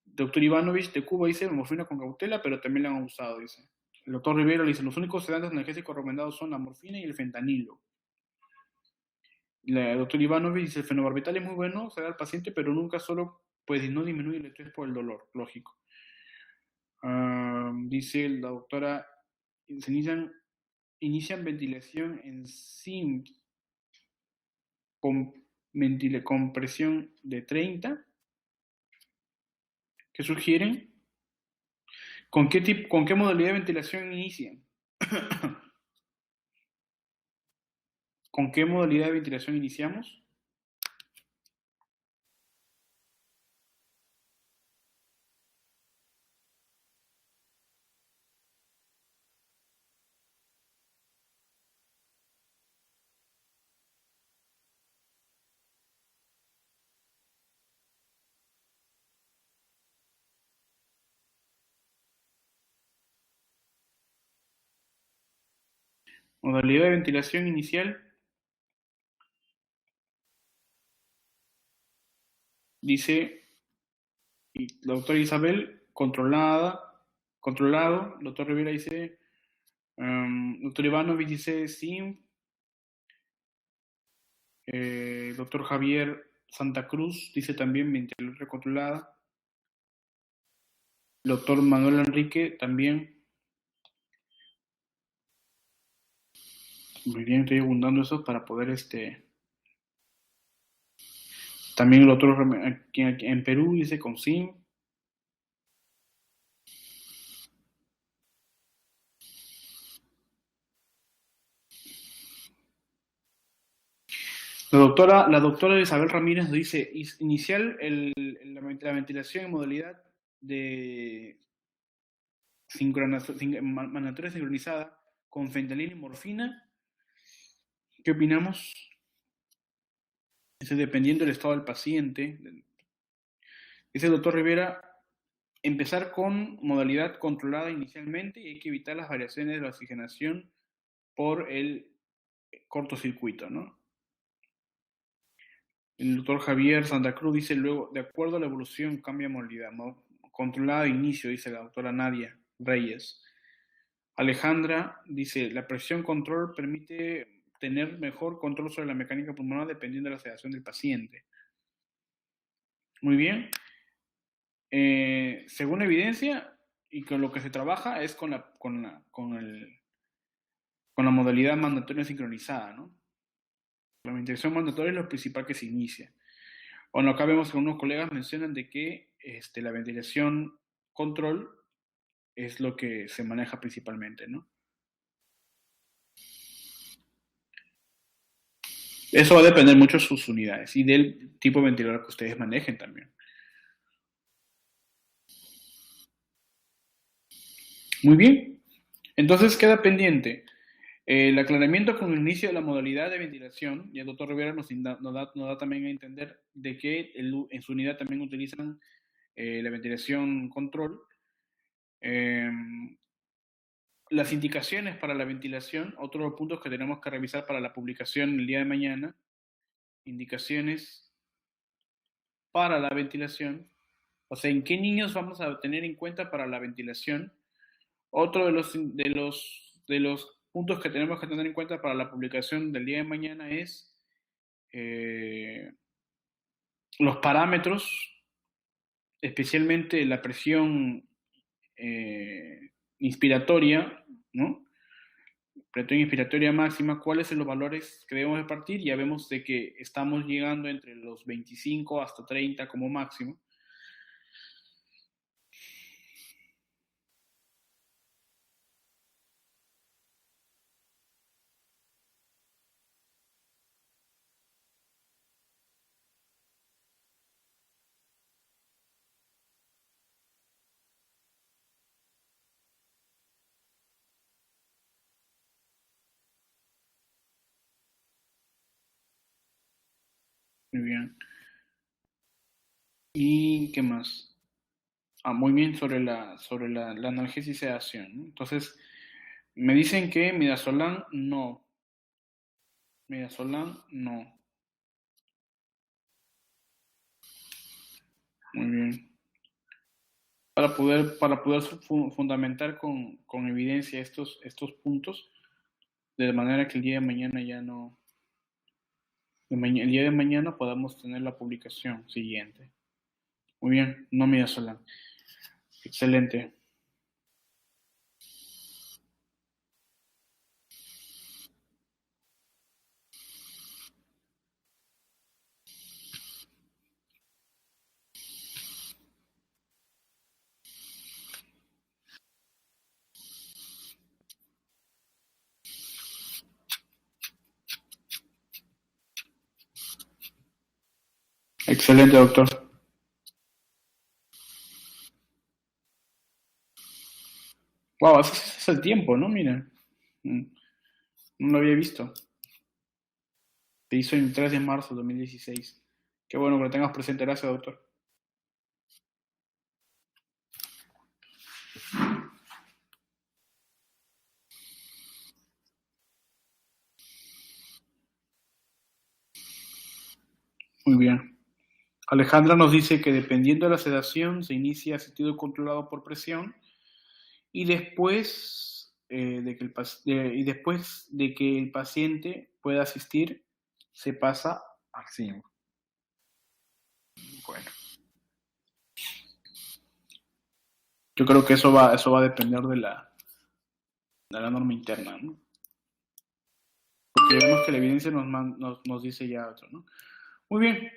Doctor Ivanovich de Cuba dice morfina con cautela, pero también la han usado, dice. El doctor Rivera dice, los únicos sedantes analgésicos recomendados son la morfina y el fentanilo. El doctor Ivanovich dice, el fenobarbital es muy bueno, se da al paciente, pero nunca solo, pues no disminuye el estrés por el dolor, lógico. Dice la doctora, se inician ventilación en SIMS con presión de 30. ¿Qué sugieren? ¿Con qué modalidad de ventilación inician? ¿Con qué modalidad de ventilación iniciamos? Modalidad de ventilación inicial, dice la doctora Isabel, controlado. El doctor Rivera dice, doctor Ivanovich dice SIM, doctor Javier Santa Cruz dice también ventilación controlada. El doctor Manuel Enrique también. Muy bien, estoy abundando eso para poder también el doctor aquí en Perú dice con SIM. La doctora Isabel Ramírez nos dice, inicial la ventilación en modalidad de mandatoria sincronizada con fentanil y morfina. ¿Qué opinamos? Dice, dependiendo del estado del paciente. Dice el doctor Rivera, empezar con modalidad controlada inicialmente y hay que evitar las variaciones de la oxigenación por el cortocircuito, ¿no? El doctor Javier Santa Cruz dice luego, de acuerdo a la evolución cambia modalidad, ¿no? Controlada de inicio, dice la doctora Nadia Reyes. Alejandra dice, la presión control permite tener mejor control sobre la mecánica pulmonar dependiendo de la sedación del paciente. Muy bien. Según la evidencia y con lo que se trabaja es con la modalidad mandatoria sincronizada, ¿no? La ventilación mandatoria es lo principal que se inicia. Bueno, acá vemos que unos colegas mencionan de que la ventilación control es lo que se maneja principalmente, ¿no? Eso va a depender mucho de sus unidades y del tipo de ventilador que ustedes manejen también. Muy bien. Entonces queda pendiente el aclaramiento con el inicio de la modalidad de ventilación, y el doctor Rivera nos da también a entender de que en su unidad también utilizan la ventilación control. Las indicaciones para la ventilación, otro de los puntos que tenemos que revisar para la publicación el día de mañana, indicaciones para la ventilación, o sea, en qué niños vamos a tener en cuenta para la ventilación. Otro de los puntos que tenemos que tener en cuenta para la publicación del día de mañana es los parámetros, especialmente la presión inspiratoria, ¿no? Presión inspiratoria máxima, cuáles son los valores que debemos de partir. Ya vemos de que estamos llegando entre los 25 hasta 30 como máximo. Muy bien. ¿Y qué más? Muy bien, sobre la analgesia y sedación, ¿no? Entonces, me dicen que midazolam no. Midazolam no. Muy bien. Para poder fundamentar con evidencia estos puntos, de manera que el día de mañana ya no. El día de mañana podamos tener la publicación siguiente. Muy bien, no midazolam. Excelente. Excelente, doctor. Wow, ese es el tiempo, ¿no? Mira, mm, no lo había visto. Se hizo el 3 de marzo de 2016. Qué bueno que lo tengas presente. Gracias, doctor. Muy bien. Alejandra nos dice que dependiendo de la sedación se inicia asistido controlado por presión y después, de que el paciente pueda asistir, se pasa al CIEM. Bueno, yo creo que eso va a depender de la norma interna, ¿no? Porque vemos que la evidencia nos dice ya otro, ¿no? Muy bien.